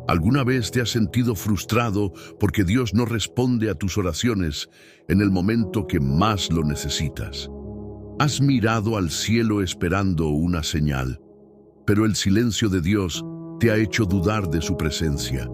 ¿Alguna vez te has sentido frustrado porque Dios no responde a tus oraciones en el momento que más lo necesitas? Has mirado al cielo esperando una señal, pero el silencio de Dios te ha hecho dudar de su presencia.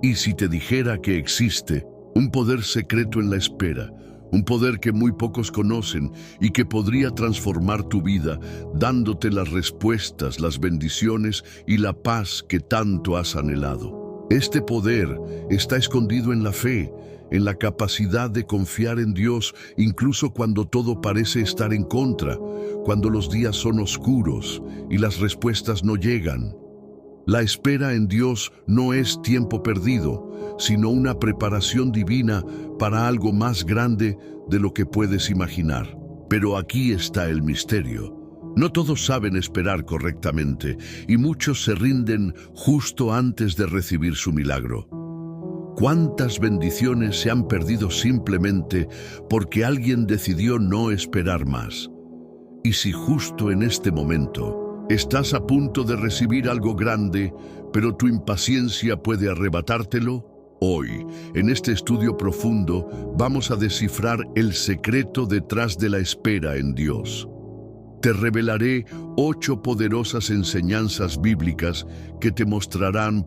Y si te dijera que existe un poder secreto en la espera, un poder que muy pocos conocen y que podría transformar tu vida, dándote las respuestas, las bendiciones y la paz que tanto has anhelado. Este poder está escondido en la fe, en la capacidad de confiar en Dios incluso cuando todo parece estar en contra, cuando los días son oscuros y las respuestas no llegan. La espera en Dios no es tiempo perdido, sino una preparación divina para algo más grande de lo que puedes imaginar. Pero aquí está el misterio. No todos saben esperar correctamente y muchos se rinden justo antes de recibir su milagro. ¿Cuántas bendiciones se han perdido simplemente porque alguien decidió no esperar más? Y si justo en este momento estás a punto de recibir algo grande, pero tu impaciencia puede arrebatártelo, hoy, en este estudio profundo, vamos a descifrar el secreto detrás de la espera en Dios. Te revelaré 8 poderosas enseñanzas bíblicas que te mostrarán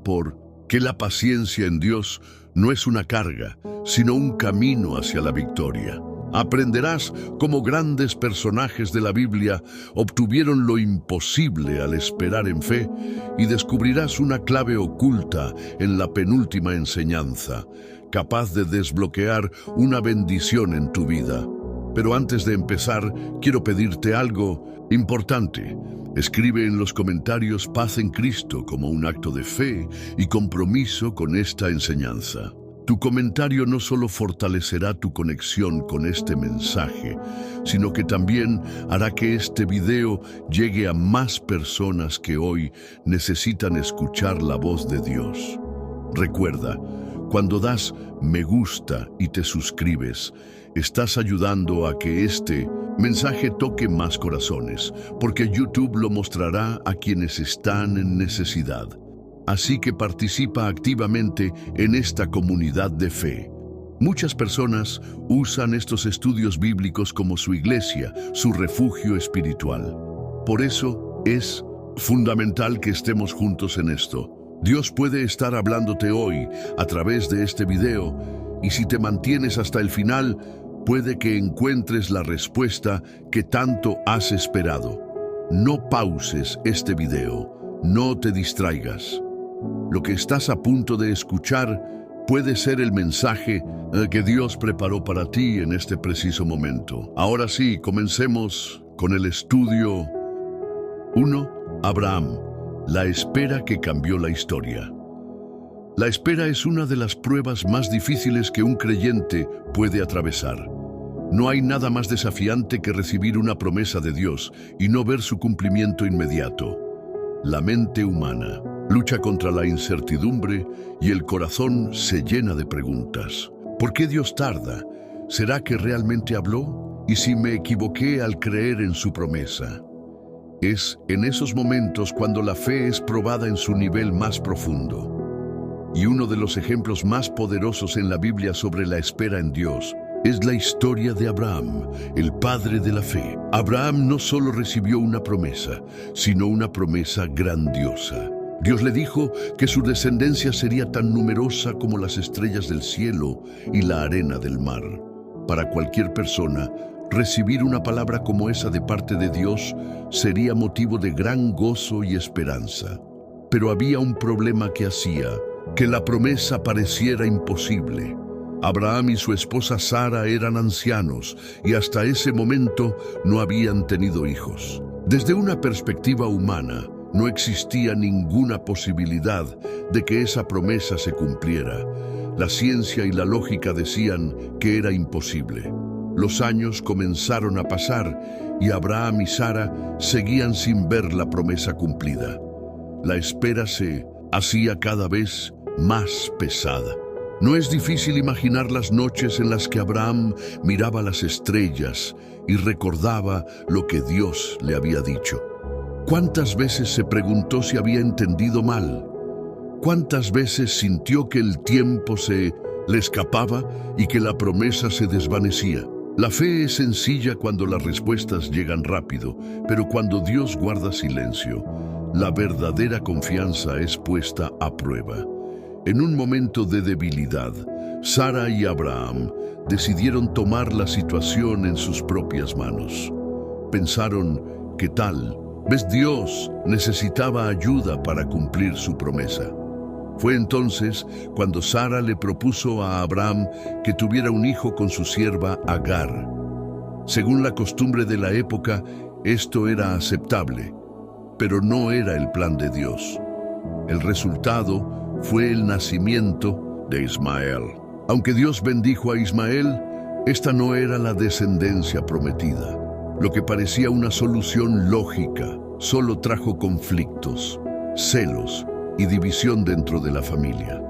que la paciencia en Dios no es una carga, sino un camino hacia la victoria. Aprenderás cómo grandes personajes de la Biblia obtuvieron lo imposible al esperar en fe y descubrirás una clave oculta en la penúltima enseñanza, capaz de desbloquear una bendición en tu vida. Pero antes de empezar, quiero pedirte algo importante. Escribe en los comentarios "Paz en Cristo" como un acto de fe y compromiso con esta enseñanza. Tu comentario no solo fortalecerá tu conexión con este mensaje, sino que también hará que este video llegue a más personas que hoy necesitan escuchar la voz de Dios. Recuerda, cuando das me gusta y te suscribes, estás ayudando a que este mensaje toque más corazones, porque YouTube lo mostrará a quienes están en necesidad. Así que participa activamente en esta comunidad de fe. Muchas personas usan estos estudios bíblicos como su iglesia, su refugio espiritual. Por eso es fundamental que estemos juntos en esto. Dios puede estar hablándote hoy a través de este video, y si te mantienes hasta el final, puede que encuentres la respuesta que tanto has esperado. No pauses este video, no te distraigas. Lo que estás a punto de escuchar puede ser el mensaje que Dios preparó para ti en este preciso momento. Ahora sí, comencemos con el estudio 1. Abraham, la espera que cambió la historia. La espera es una de las pruebas más difíciles que un creyente puede atravesar. No hay nada más desafiante que recibir una promesa de Dios y no ver su cumplimiento inmediato. La mente humana lucha contra la incertidumbre y el corazón se llena de preguntas. ¿Por qué Dios tarda? ¿Será que realmente habló? ¿Y si me equivoqué al creer en su promesa? Es en esos momentos cuando la fe es probada en su nivel más profundo. Y uno de los ejemplos más poderosos en la Biblia sobre la espera en Dios es la historia de Abraham, el padre de la fe. Abraham no solo recibió una promesa, sino una promesa grandiosa. Dios le dijo que su descendencia sería tan numerosa como las estrellas del cielo y la arena del mar. Para cualquier persona, recibir una palabra como esa de parte de Dios sería motivo de gran gozo y esperanza. Pero había un problema que hacía que la promesa pareciera imposible. Abraham y su esposa Sara eran ancianos y hasta ese momento no habían tenido hijos. Desde una perspectiva humana, no existía ninguna posibilidad de que esa promesa se cumpliera. La ciencia y la lógica decían que era imposible. Los años comenzaron a pasar y Abraham y Sara seguían sin ver la promesa cumplida. La espera se hacía cada vez más pesada. No es difícil imaginar las noches en las que Abraham miraba las estrellas y recordaba lo que Dios le había dicho. ¿Cuántas veces se preguntó si había entendido mal? ¿Cuántas veces sintió que el tiempo se le escapaba y que la promesa se desvanecía? La fe es sencilla cuando las respuestas llegan rápido, pero cuando Dios guarda silencio, la verdadera confianza es puesta a prueba. En un momento de debilidad, Sara y Abraham decidieron tomar la situación en sus propias manos. Pensaron, ¿qué tal? ¿Ves? Dios necesitaba ayuda para cumplir su promesa. Fue entonces cuando Sara le propuso a Abraham que tuviera un hijo con su sierva Agar. Según la costumbre de la época, esto era aceptable, pero no era el plan de Dios. El resultado fue el nacimiento de Ismael. Aunque Dios bendijo a Ismael, esta no era la descendencia prometida. Lo que parecía una solución lógica solo trajo conflictos, celos y división dentro de la familia.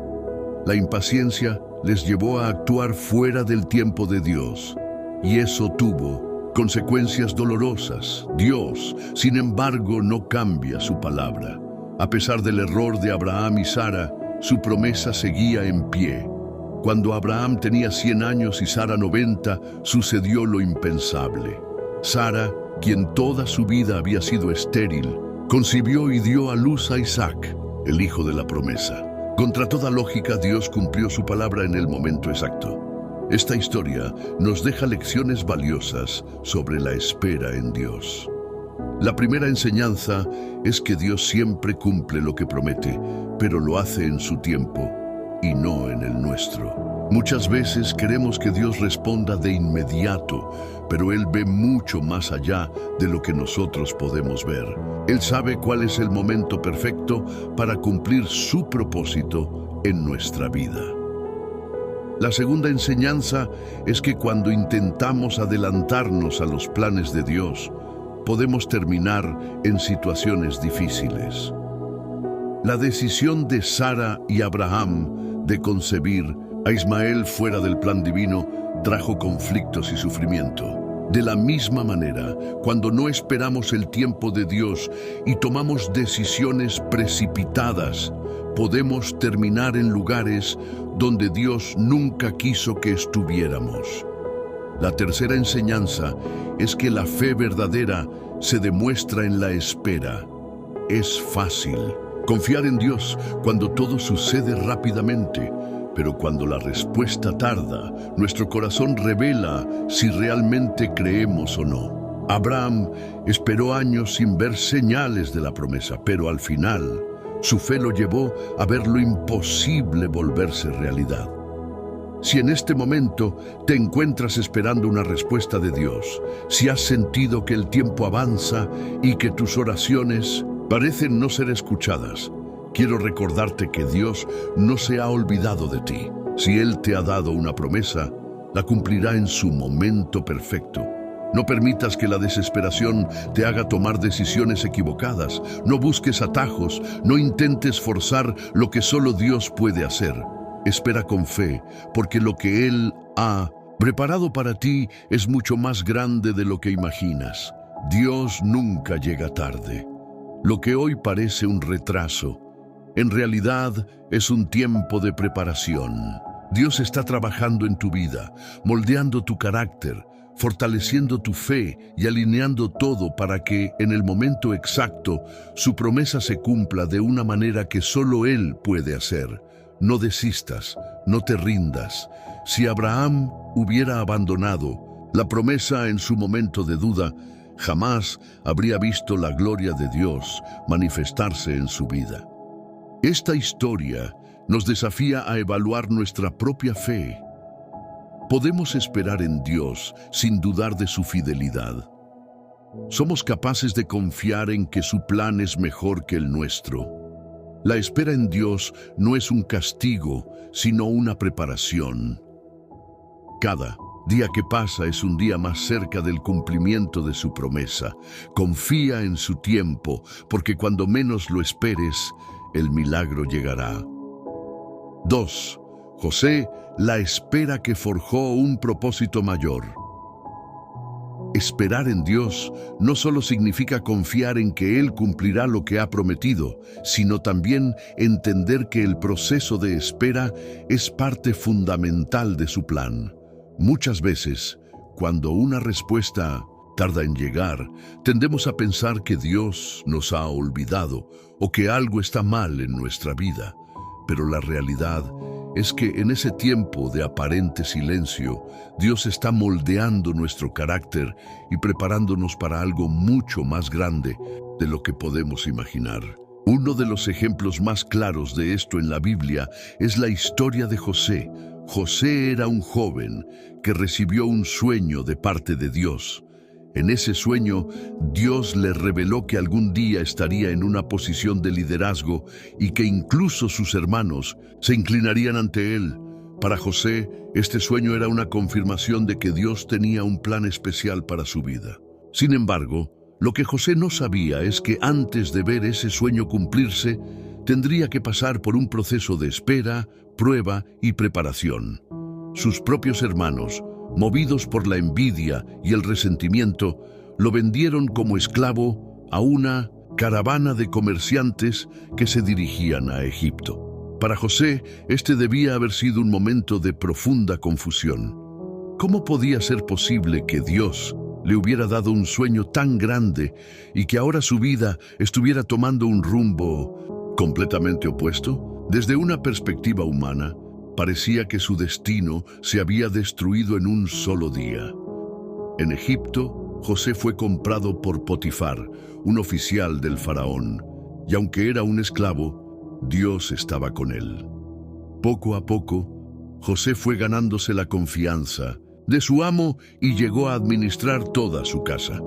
La impaciencia les llevó a actuar fuera del tiempo de Dios, y eso tuvo consecuencias dolorosas. Dios, sin embargo, no cambia su palabra. A pesar del error de Abraham y Sara, su promesa seguía en pie. Cuando Abraham tenía 100 años y Sara 90, sucedió lo impensable. Sara, quien toda su vida había sido estéril, concibió y dio a luz a Isaac, el hijo de la promesa. Contra toda lógica, Dios cumplió su palabra en el momento exacto. Esta historia nos deja lecciones valiosas sobre la espera en Dios. La primera enseñanza es que Dios siempre cumple lo que promete, pero lo hace en su tiempo y no en el nuestro. Muchas veces queremos que Dios responda de inmediato, pero Él ve mucho más allá de lo que nosotros podemos ver. Él sabe cuál es el momento perfecto para cumplir su propósito en nuestra vida. La segunda enseñanza es que cuando intentamos adelantarnos a los planes de Dios, podemos terminar en situaciones difíciles. La decisión de Sara y Abraham de concebir a Ismael fuera del plan divino trajo conflictos y sufrimiento. De la misma manera, cuando no esperamos el tiempo de Dios y tomamos decisiones precipitadas, podemos terminar en lugares donde Dios nunca quiso que estuviéramos. La tercera enseñanza es que la fe verdadera se demuestra en la espera. Es fácil confiar en Dios cuando todo sucede rápidamente, pero cuando la respuesta tarda, nuestro corazón revela si realmente creemos o no. Abraham esperó años sin ver señales de la promesa, pero al final, su fe lo llevó a ver lo imposible volverse realidad. Si en este momento te encuentras esperando una respuesta de Dios, si has sentido que el tiempo avanza y que tus oraciones parecen no ser escuchadas, quiero recordarte que Dios no se ha olvidado de ti. Si Él te ha dado una promesa, la cumplirá en su momento perfecto. No permitas que la desesperación te haga tomar decisiones equivocadas. No busques atajos, no intentes forzar lo que solo Dios puede hacer. Espera con fe, porque lo que Él ha preparado para ti es mucho más grande de lo que imaginas. Dios nunca llega tarde. Lo que hoy parece un retraso, en realidad es un tiempo de preparación. Dios está trabajando en tu vida, moldeando tu carácter, fortaleciendo tu fe y alineando todo para que, en el momento exacto, su promesa se cumpla de una manera que solo Él puede hacer. No desistas, no te rindas. Si Abraham hubiera abandonado la promesa en su momento de duda, jamás habría visto la gloria de Dios manifestarse en su vida. Esta historia nos desafía a evaluar nuestra propia fe. Podemos esperar en Dios sin dudar de su fidelidad. Somos capaces de confiar en que su plan es mejor que el nuestro. La espera en Dios no es un castigo, sino una preparación. Cada día que pasa es un día más cerca del cumplimiento de su promesa. Confía en su tiempo, porque cuando menos lo esperes, el milagro llegará. 2. José, la espera que forjó un propósito mayor. Esperar en Dios no solo significa confiar en que Él cumplirá lo que ha prometido, sino también entender que el proceso de espera es parte fundamental de su plan. Muchas veces, cuando una respuesta tarda en llegar, tendemos a pensar que Dios nos ha olvidado o que algo está mal en nuestra vida. Pero la realidad es que en ese tiempo de aparente silencio, Dios está moldeando nuestro carácter y preparándonos para algo mucho más grande de lo que podemos imaginar. Uno de los ejemplos más claros de esto en la Biblia es la historia de José. José era un joven que recibió un sueño de parte de Dios. En ese sueño, Dios le reveló que algún día estaría en una posición de liderazgo y que incluso sus hermanos se inclinarían ante él. Para José, este sueño era una confirmación de que Dios tenía un plan especial para su vida. Sin embargo, lo que José no sabía es que antes de ver ese sueño cumplirse, tendría que pasar por un proceso de espera, prueba y preparación. Sus propios hermanos, movidos por la envidia y el resentimiento, lo vendieron como esclavo a una caravana de comerciantes que se dirigían a Egipto. Para José, este debía haber sido un momento de profunda confusión. ¿Cómo podía ser posible que Dios le hubiera dado un sueño tan grande y que ahora su vida estuviera tomando un rumbo completamente opuesto? Desde una perspectiva humana, parecía que su destino se había destruido en un solo día. En Egipto, José fue comprado por Potifar, un oficial del faraón, y aunque era un esclavo, Dios estaba con él. Poco a poco, José fue ganándose la confianza de su amo y llegó a administrar toda su casa.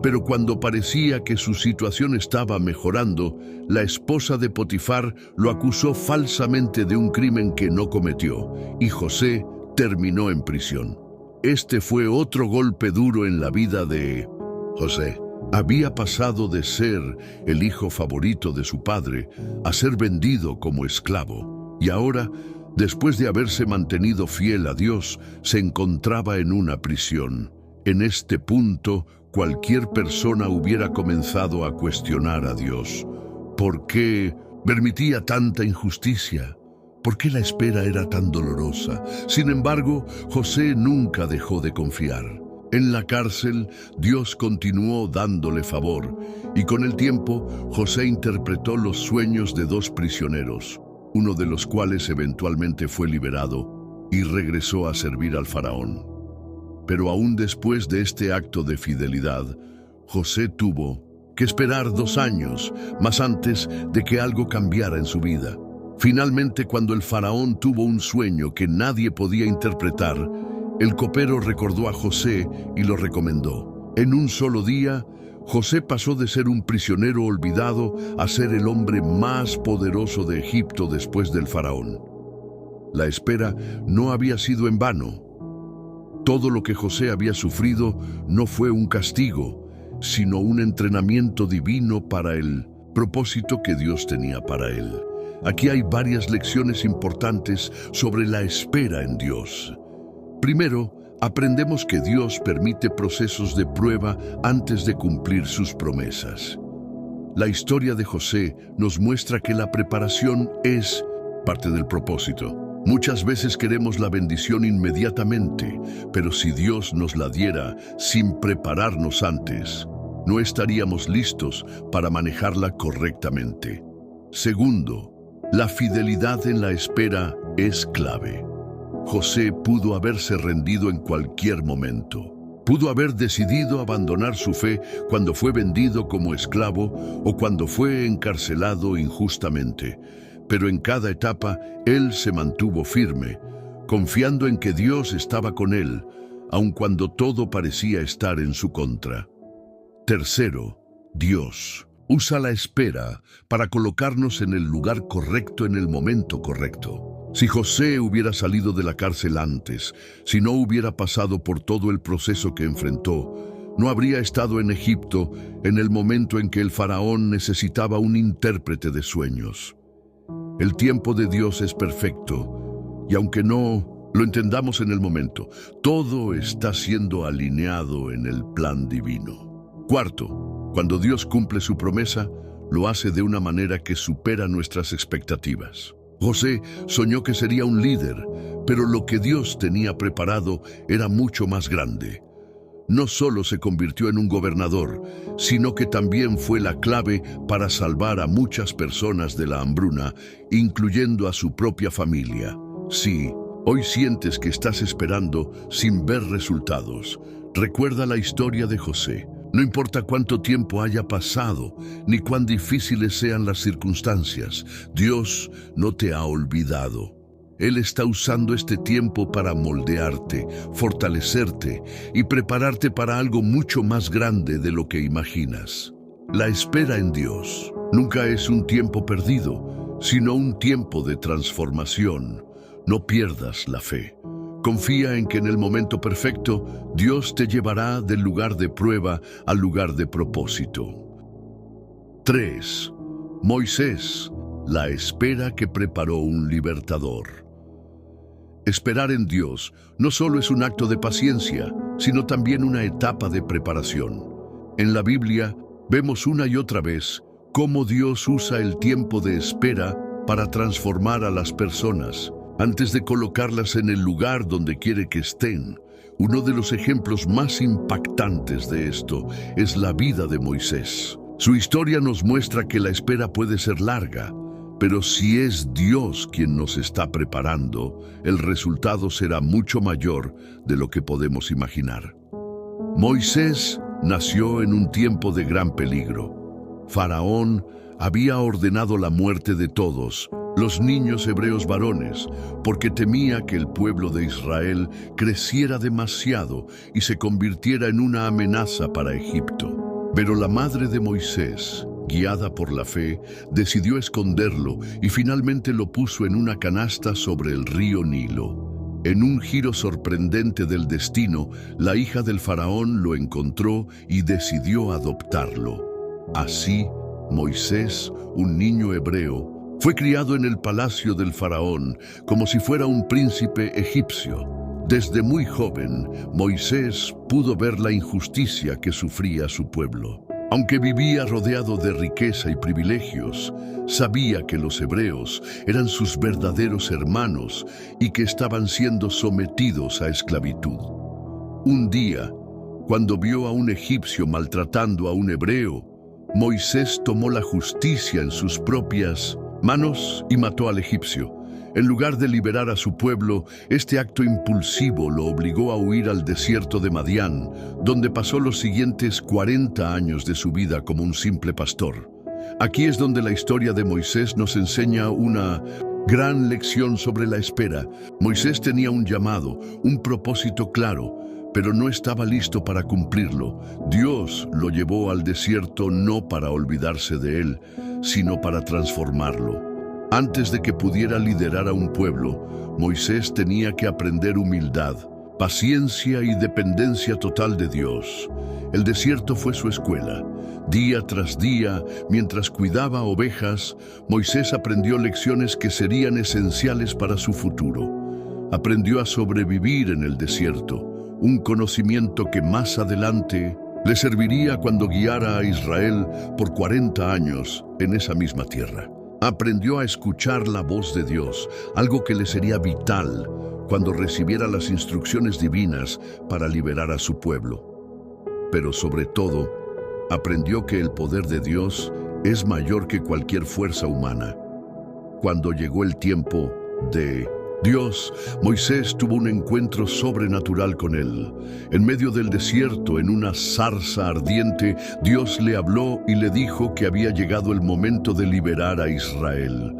Pero cuando parecía que su situación estaba mejorando, la esposa de Potifar lo acusó falsamente de un crimen que no cometió, y José terminó en prisión. Este fue otro golpe duro en la vida de José. Había pasado de ser el hijo favorito de su padre a ser vendido como esclavo, y ahora, después de haberse mantenido fiel a Dios, se encontraba en una prisión. En este punto, cualquier persona hubiera comenzado a cuestionar a Dios. ¿Por qué permitía tanta injusticia? ¿Por qué la espera era tan dolorosa? Sin embargo, José nunca dejó de confiar. En la cárcel, Dios continuó dándole favor, y con el tiempo, José interpretó los sueños de dos prisioneros, uno de los cuales eventualmente fue liberado y regresó a servir al faraón. Pero aún después de este acto de fidelidad, José tuvo que esperar 2 años más antes de que algo cambiara en su vida. Finalmente, cuando el faraón tuvo un sueño que nadie podía interpretar, el copero recordó a José y lo recomendó. En un solo día, José pasó de ser un prisionero olvidado a ser el hombre más poderoso de Egipto después del faraón. La espera no había sido en vano. Todo lo que José había sufrido no fue un castigo, sino un entrenamiento divino para el propósito que Dios tenía para él. Aquí hay varias lecciones importantes sobre la espera en Dios. Primero, aprendemos que Dios permite procesos de prueba antes de cumplir sus promesas. La historia de José nos muestra que la preparación es parte del propósito. Muchas veces queremos la bendición inmediatamente, pero si Dios nos la diera sin prepararnos antes, no estaríamos listos para manejarla correctamente. Segundo, la fidelidad en la espera es clave. José pudo haberse rendido en cualquier momento. Pudo haber decidido abandonar su fe cuando fue vendido como esclavo o cuando fue encarcelado injustamente. Pero en cada etapa, él se mantuvo firme, confiando en que Dios estaba con él, aun cuando todo parecía estar en su contra. Tercero, Dios usa la espera para colocarnos en el lugar correcto en el momento correcto. Si José hubiera salido de la cárcel antes, si no hubiera pasado por todo el proceso que enfrentó, no habría estado en Egipto en el momento en que el faraón necesitaba un intérprete de sueños. El tiempo de Dios es perfecto, y aunque no lo entendamos en el momento. Todo está siendo alineado en el plan divino. Cuarto, cuando Dios cumple su promesa, lo hace de una manera que supera nuestras expectativas. José soñó que sería un líder, pero lo que Dios tenía preparado era mucho más grande. No solo se convirtió en un gobernador, sino que también fue la clave para salvar a muchas personas de la hambruna, incluyendo a su propia familia. Sí, hoy sientes que estás esperando sin ver resultados. Recuerda la historia de José. No importa cuánto tiempo haya pasado, ni cuán difíciles sean las circunstancias, Dios no te ha olvidado. Él está usando este tiempo para moldearte, fortalecerte y prepararte para algo mucho más grande de lo que imaginas. La espera en Dios nunca es un tiempo perdido, sino un tiempo de transformación. No pierdas la fe. Confía en que en el momento perfecto, Dios te llevará del lugar de prueba al lugar de propósito. 3. Moisés, la espera que preparó un libertador. Esperar en Dios no solo es un acto de paciencia, sino también una etapa de preparación. En la Biblia vemos una y otra vez cómo Dios usa el tiempo de espera para transformar a las personas, antes de colocarlas en el lugar donde quiere que estén. Uno de los ejemplos más impactantes de esto es la vida de Moisés. Su historia nos muestra que la espera puede ser larga, pero si es Dios quien nos está preparando, el resultado será mucho mayor de lo que podemos imaginar. Moisés nació en un tiempo de gran peligro. Faraón había ordenado la muerte de todos los niños hebreos varones, porque temía que el pueblo de Israel creciera demasiado y se convirtiera en una amenaza para Egipto. Pero la madre de Moisés, guiada por la fe, decidió esconderlo y finalmente lo puso en una canasta sobre el río Nilo. En un giro sorprendente del destino, la hija del faraón lo encontró y decidió adoptarlo. Así, Moisés, un niño hebreo, fue criado en el palacio del faraón como si fuera un príncipe egipcio. Desde muy joven, Moisés pudo ver la injusticia que sufría su pueblo. Aunque vivía rodeado de riqueza y privilegios, sabía que los hebreos eran sus verdaderos hermanos y que estaban siendo sometidos a esclavitud. Un día, cuando vio a un egipcio maltratando a un hebreo, Moisés tomó la justicia en sus propias manos y mató al egipcio. En lugar de liberar a su pueblo, este acto impulsivo lo obligó a huir al desierto de Madián, donde pasó los siguientes 40 años de su vida como un simple pastor. Aquí es donde la historia de Moisés nos enseña una gran lección sobre la espera. Moisés tenía un llamado, un propósito claro, pero no estaba listo para cumplirlo. Dios lo llevó al desierto no para olvidarse de él, sino para transformarlo. Antes de que pudiera liderar a un pueblo, Moisés tenía que aprender humildad, paciencia y dependencia total de Dios. El desierto fue su escuela. Día tras día, mientras cuidaba ovejas, Moisés aprendió lecciones que serían esenciales para su futuro. Aprendió a sobrevivir en el desierto, un conocimiento que más adelante le serviría cuando guiara a Israel por 40 años en esa misma tierra. Aprendió a escuchar la voz de Dios, algo que le sería vital cuando recibiera las instrucciones divinas para liberar a su pueblo. Pero sobre todo, aprendió que el poder de Dios es mayor que cualquier fuerza humana. Cuando llegó el tiempo de Dios, Moisés tuvo un encuentro sobrenatural con él. En medio del desierto, en una zarza ardiente, Dios le habló y le dijo que había llegado el momento de liberar a Israel.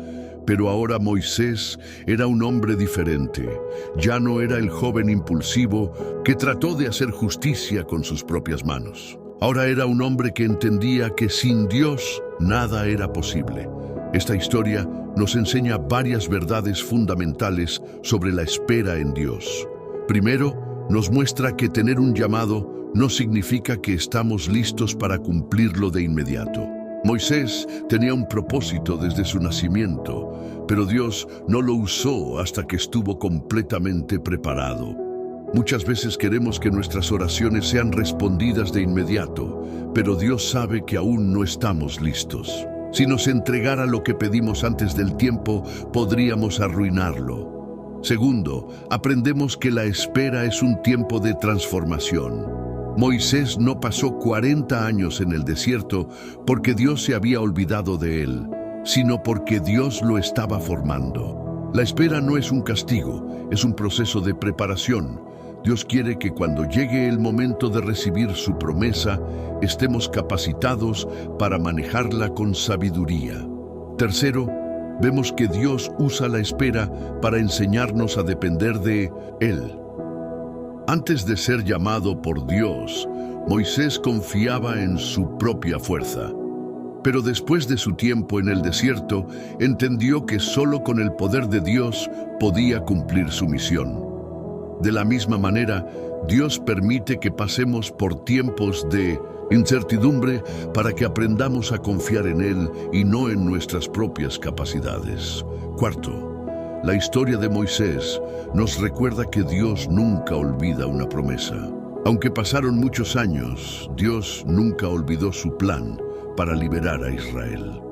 Pero ahora Moisés era un hombre diferente. Ya no era el joven impulsivo que trató de hacer justicia con sus propias manos. Ahora era un hombre que entendía que sin Dios nada era posible. Esta historia nos enseña varias verdades fundamentales sobre la espera en Dios. Primero, nos muestra que tener un llamado no significa que estamos listos para cumplirlo de inmediato. Moisés tenía un propósito desde su nacimiento, pero Dios no lo usó hasta que estuvo completamente preparado. Muchas veces queremos que nuestras oraciones sean respondidas de inmediato, pero Dios sabe que aún no estamos listos. Si nos entregara lo que pedimos antes del tiempo, podríamos arruinarlo. Segundo, aprendemos que la espera es un tiempo de transformación. Moisés no pasó 40 años en el desierto porque Dios se había olvidado de él, sino porque Dios lo estaba formando. La espera no es un castigo, es un proceso de preparación. Dios quiere que cuando llegue el momento de recibir su promesa, estemos capacitados para manejarla con sabiduría. Tercero, vemos que Dios usa la espera para enseñarnos a depender de Él. Antes de ser llamado por Dios, Moisés confiaba en su propia fuerza. Pero después de su tiempo en el desierto, entendió que solo con el poder de Dios podía cumplir su misión. De la misma manera, Dios permite que pasemos por tiempos de incertidumbre para que aprendamos a confiar en Él y no en nuestras propias capacidades. Cuarto, la historia de Moisés nos recuerda que Dios nunca olvida una promesa. Aunque pasaron muchos años, Dios nunca olvidó su plan para liberar a Israel.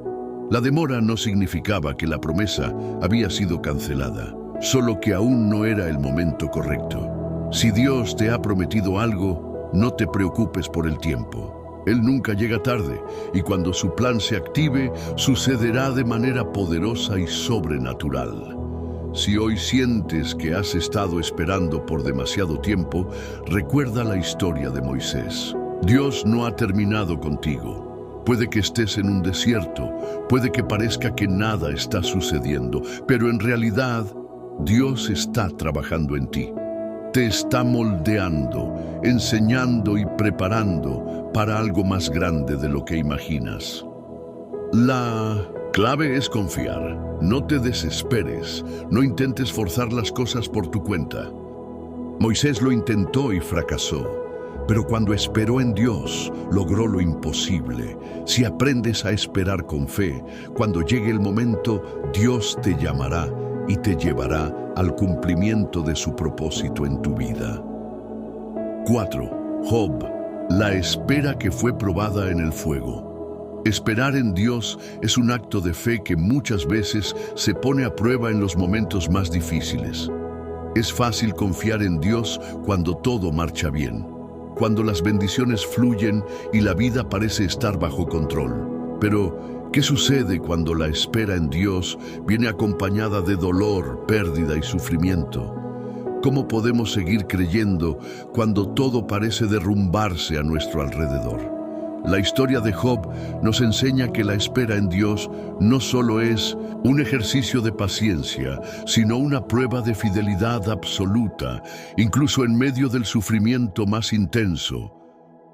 La demora no significaba que la promesa había sido cancelada, solo que aún no era el momento correcto. Si Dios te ha prometido algo, no te preocupes por el tiempo. Él nunca llega tarde, y cuando su plan se active, sucederá de manera poderosa y sobrenatural. Si hoy sientes que has estado esperando por demasiado tiempo, recuerda la historia de Moisés. Dios no ha terminado contigo. Puede que estés en un desierto, puede que parezca que nada está sucediendo, pero en realidad, Dios está trabajando en ti. Te está moldeando, enseñando y preparando para algo más grande de lo que imaginas. La clave es confiar. No te desesperes. No intentes forzar las cosas por tu cuenta. Moisés lo intentó y fracasó. Pero cuando esperó en Dios, logró lo imposible. Si aprendes a esperar con fe, cuando llegue el momento, Dios te llamará y te llevará al cumplimiento de su propósito en tu vida. 4. Job, la espera que fue probada en el fuego. Esperar en Dios es un acto de fe que muchas veces se pone a prueba en los momentos más difíciles. Es fácil confiar en Dios cuando todo marcha bien, cuando las bendiciones fluyen y la vida parece estar bajo control. Pero, ¿qué sucede cuando la espera en Dios viene acompañada de dolor, pérdida y sufrimiento? ¿Cómo podemos seguir creyendo cuando todo parece derrumbarse a nuestro alrededor? La historia de Job nos enseña que la espera en Dios no solo es un ejercicio de paciencia, sino una prueba de fidelidad absoluta, incluso en medio del sufrimiento más intenso.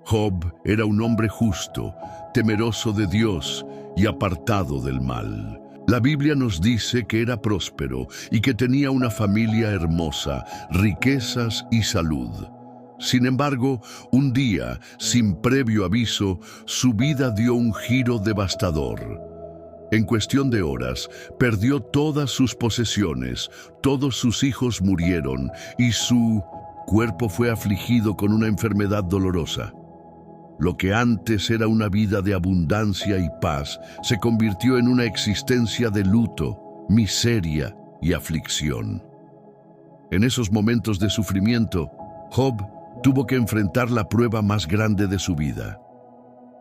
Job era un hombre justo, temeroso de Dios y apartado del mal. La Biblia nos dice que era próspero y que tenía una familia hermosa, riquezas y salud. Sin embargo, un día, sin previo aviso, su vida dio un giro devastador. En cuestión de horas, perdió todas sus posesiones, todos sus hijos murieron y su cuerpo fue afligido con una enfermedad dolorosa. Lo que antes era una vida de abundancia y paz se convirtió en una existencia de luto, miseria y aflicción. En esos momentos de sufrimiento, Job tuvo que enfrentar la prueba más grande de su vida.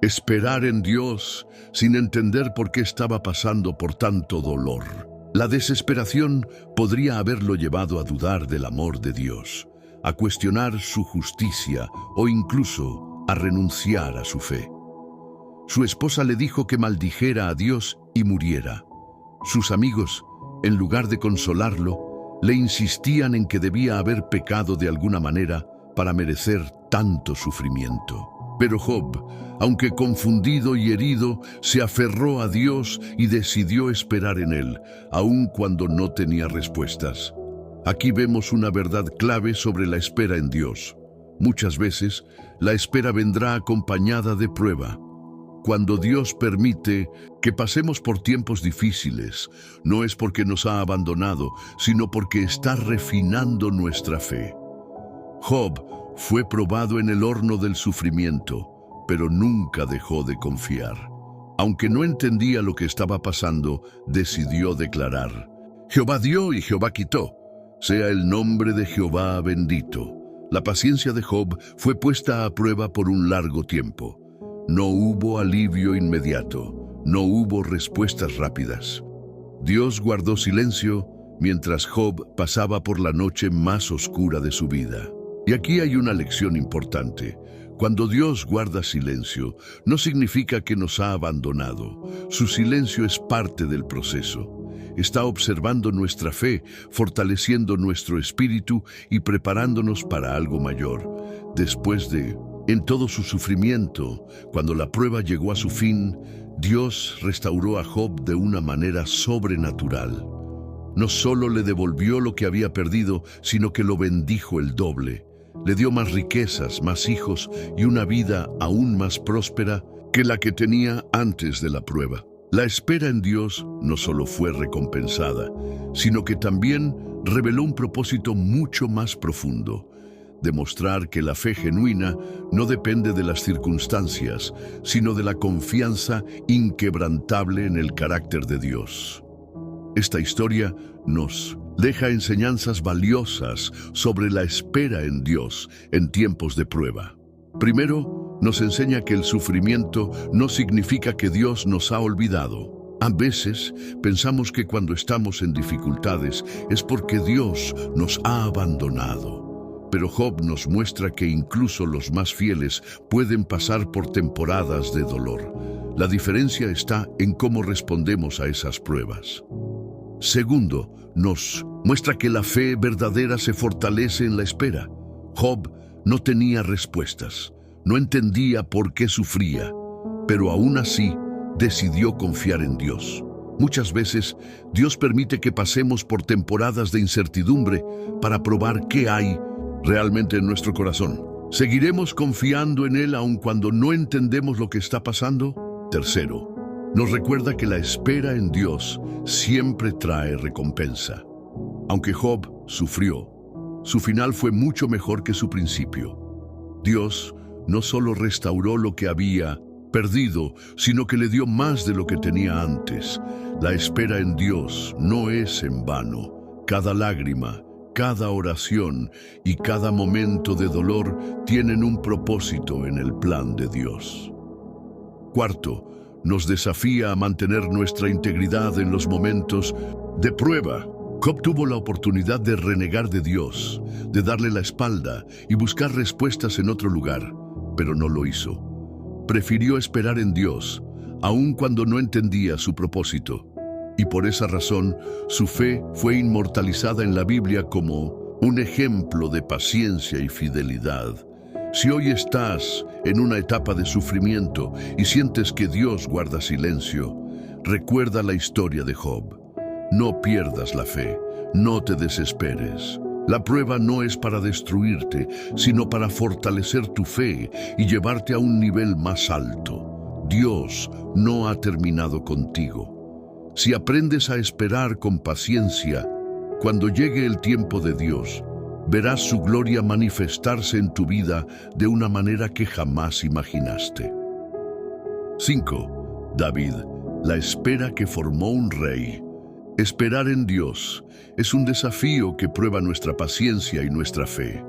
Esperar en Dios sin entender por qué estaba pasando por tanto dolor. La desesperación podría haberlo llevado a dudar del amor de Dios, a cuestionar su justicia o incluso a renunciar a su fe. Su esposa le dijo que maldijera a Dios y muriera. Sus amigos, en lugar de consolarlo, le insistían en que debía haber pecado de alguna manera para merecer tanto sufrimiento. Pero Job, aunque confundido y herido, se aferró a Dios y decidió esperar en Él, aun cuando no tenía respuestas. Aquí vemos una verdad clave sobre la espera en Dios. Muchas veces, la espera vendrá acompañada de prueba. Cuando Dios permite que pasemos por tiempos difíciles, no es porque nos ha abandonado, sino porque está refinando nuestra fe. Job fue probado en el horno del sufrimiento, pero nunca dejó de confiar. Aunque no entendía lo que estaba pasando, decidió declarar: Jehová dio y Jehová quitó. Sea el nombre de Jehová bendito. La paciencia de Job fue puesta a prueba por un largo tiempo. No hubo alivio inmediato, no hubo respuestas rápidas. Dios guardó silencio mientras Job pasaba por la noche más oscura de su vida. Y aquí hay una lección importante. Cuando Dios guarda silencio, no significa que nos ha abandonado. Su silencio es parte del proceso. Está observando nuestra fe, fortaleciendo nuestro espíritu y preparándonos para algo mayor. En todo su sufrimiento, cuando la prueba llegó a su fin, Dios restauró a Job de una manera sobrenatural. No solo le devolvió lo que había perdido, sino que lo bendijo el doble. Le dio más riquezas, más hijos y una vida aún más próspera que la que tenía antes de la prueba. La espera en Dios no solo fue recompensada, sino que también reveló un propósito mucho más profundo: demostrar que la fe genuina no depende de las circunstancias, sino de la confianza inquebrantable en el carácter de Dios. Esta historia nos deja enseñanzas valiosas sobre la espera en Dios en tiempos de prueba. Primero, nos enseña que el sufrimiento no significa que Dios nos ha olvidado. A veces pensamos que cuando estamos en dificultades es porque Dios nos ha abandonado. Pero Job nos muestra que incluso los más fieles pueden pasar por temporadas de dolor. La diferencia está en cómo respondemos a esas pruebas. Segundo, nos muestra que la fe verdadera se fortalece en la espera. Job no tenía respuestas, no entendía por qué sufría, pero aún así decidió confiar en Dios. Muchas veces Dios permite que pasemos por temporadas de incertidumbre para probar qué hay realmente en nuestro corazón. ¿Seguiremos confiando en Él aun cuando no entendemos lo que está pasando? Tercero, nos recuerda que la espera en Dios siempre trae recompensa. Aunque Job sufrió, su final fue mucho mejor que su principio. Dios no solo restauró lo que había perdido, sino que le dio más de lo que tenía antes. La espera en Dios no es en vano. Cada lágrima, cada oración y cada momento de dolor tienen un propósito en el plan de Dios. Cuarto, nos desafía a mantener nuestra integridad en los momentos de prueba. Job tuvo la oportunidad de renegar de Dios, de darle la espalda y buscar respuestas en otro lugar, pero no lo hizo. Prefirió esperar en Dios, aun cuando no entendía su propósito. Y por esa razón, su fe fue inmortalizada en la Biblia como un ejemplo de paciencia y fidelidad. Si hoy estás en una etapa de sufrimiento y sientes que Dios guarda silencio, recuerda la historia de Job. No pierdas la fe, no te desesperes. La prueba no es para destruirte, sino para fortalecer tu fe y llevarte a un nivel más alto. Dios no ha terminado contigo. Si aprendes a esperar con paciencia, cuando llegue el tiempo de Dios, verás su gloria manifestarse en tu vida de una manera que jamás imaginaste. 5. David, la espera que formó un rey. Esperar en Dios es un desafío que prueba nuestra paciencia y nuestra fe.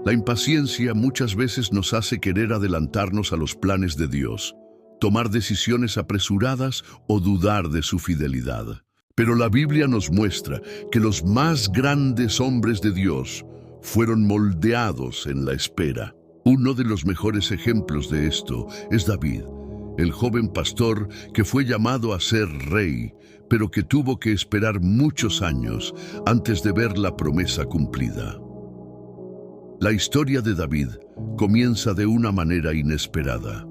La impaciencia muchas veces nos hace querer adelantarnos a los planes de Dios, tomar decisiones apresuradas o dudar de su fidelidad. Pero la Biblia nos muestra que los más grandes hombres de Dios fueron moldeados en la espera. Uno de los mejores ejemplos de esto es David, el joven pastor que fue llamado a ser rey, pero que tuvo que esperar muchos años antes de ver la promesa cumplida. La historia de David comienza de una manera inesperada.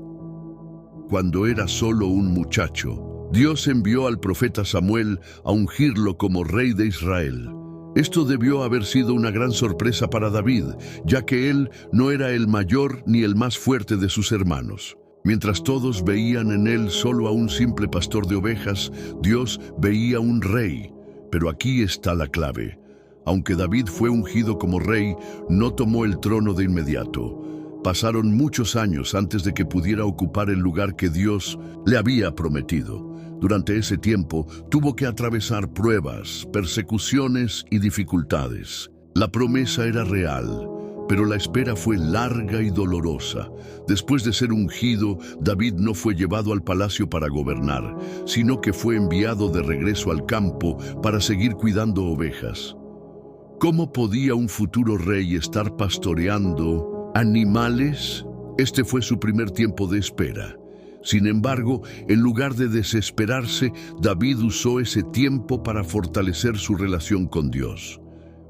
Cuando era solo un muchacho, Dios envió al profeta Samuel a ungirlo como rey de Israel. Esto debió haber sido una gran sorpresa para David, ya que él no era el mayor ni el más fuerte de sus hermanos. Mientras todos veían en él solo a un simple pastor de ovejas, Dios veía un rey. Pero aquí está la clave. Aunque David fue ungido como rey, no tomó el trono de inmediato. Pasaron muchos años antes de que pudiera ocupar el lugar que Dios le había prometido. Durante ese tiempo, tuvo que atravesar pruebas, persecuciones y dificultades. La promesa era real, pero la espera fue larga y dolorosa. Después de ser ungido, David no fue llevado al palacio para gobernar, sino que fue enviado de regreso al campo para seguir cuidando ovejas. ¿Cómo podía un futuro rey estar pastoreando animales? Este fue su primer tiempo de espera. Sin embargo, en lugar de desesperarse, David usó ese tiempo para fortalecer su relación con Dios.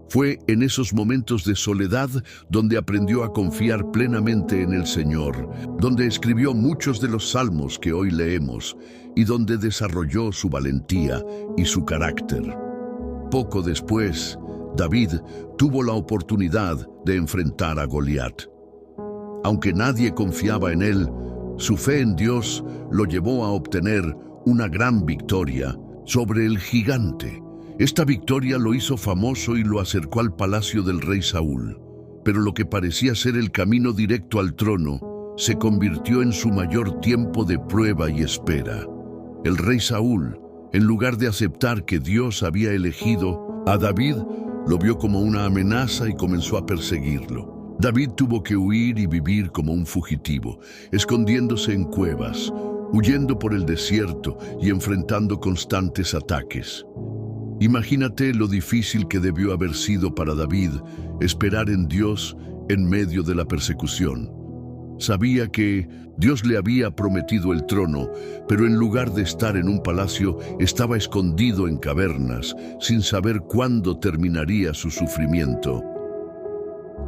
Fue en esos momentos de soledad donde aprendió a confiar plenamente en el Señor, donde escribió muchos de los salmos que hoy leemos y donde desarrolló su valentía y su carácter. Poco después, David tuvo la oportunidad de enfrentar a Goliat. Aunque nadie confiaba en él, su fe en Dios lo llevó a obtener una gran victoria sobre el gigante. Esta victoria lo hizo famoso y lo acercó al palacio del rey Saúl. Pero lo que parecía ser el camino directo al trono se convirtió en su mayor tiempo de prueba y espera. El rey Saúl, en lugar de aceptar que Dios había elegido a David, lo vio como una amenaza y comenzó a perseguirlo. David tuvo que huir y vivir como un fugitivo, escondiéndose en cuevas, huyendo por el desierto y enfrentando constantes ataques. Imagínate lo difícil que debió haber sido para David esperar en Dios en medio de la persecución. Sabía que Dios le había prometido el trono, pero en lugar de estar en un palacio, estaba escondido en cavernas, sin saber cuándo terminaría su sufrimiento.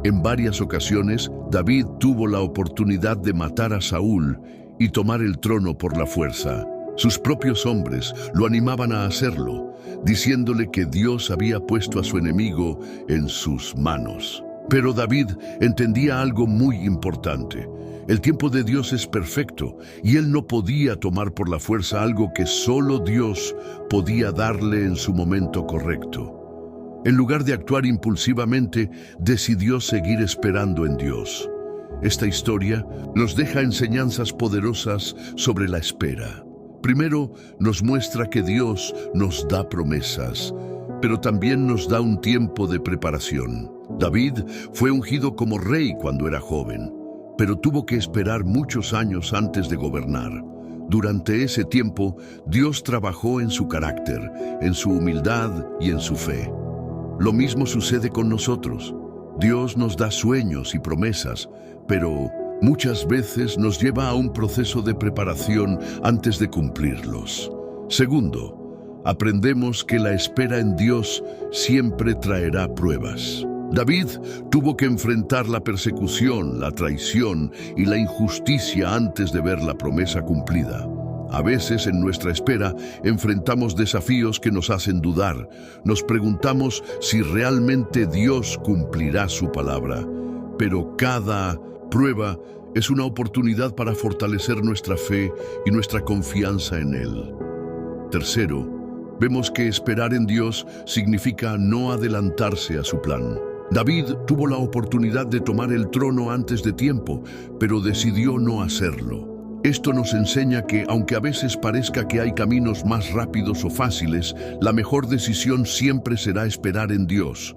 En varias ocasiones, David tuvo la oportunidad de matar a Saúl y tomar el trono por la fuerza. Sus propios hombres lo animaban a hacerlo, diciéndole que Dios había puesto a su enemigo en sus manos. Pero David entendía algo muy importante. El tiempo de Dios es perfecto y él no podía tomar por la fuerza algo que solo Dios podía darle en su momento correcto. En lugar de actuar impulsivamente, decidió seguir esperando en Dios. Esta historia nos deja enseñanzas poderosas sobre la espera. Primero, nos muestra que Dios nos da promesas, pero también nos da un tiempo de preparación. David fue ungido como rey cuando era joven, pero tuvo que esperar muchos años antes de gobernar. Durante ese tiempo, Dios trabajó en su carácter, en su humildad y en su fe. Lo mismo sucede con nosotros. Dios nos da sueños y promesas, pero muchas veces nos lleva a un proceso de preparación antes de cumplirlos. Segundo, aprendemos que la espera en Dios siempre traerá pruebas. David tuvo que enfrentar la persecución, la traición y la injusticia antes de ver la promesa cumplida. A veces en nuestra espera enfrentamos desafíos que nos hacen dudar. Nos preguntamos si realmente Dios cumplirá su palabra. Pero cada prueba es una oportunidad para fortalecer nuestra fe y nuestra confianza en Él. Tercero, vemos que esperar en Dios significa no adelantarse a su plan. David tuvo la oportunidad de tomar el trono antes de tiempo, pero decidió no hacerlo. Esto nos enseña que, aunque a veces parezca que hay caminos más rápidos o fáciles, la mejor decisión siempre será esperar en Dios.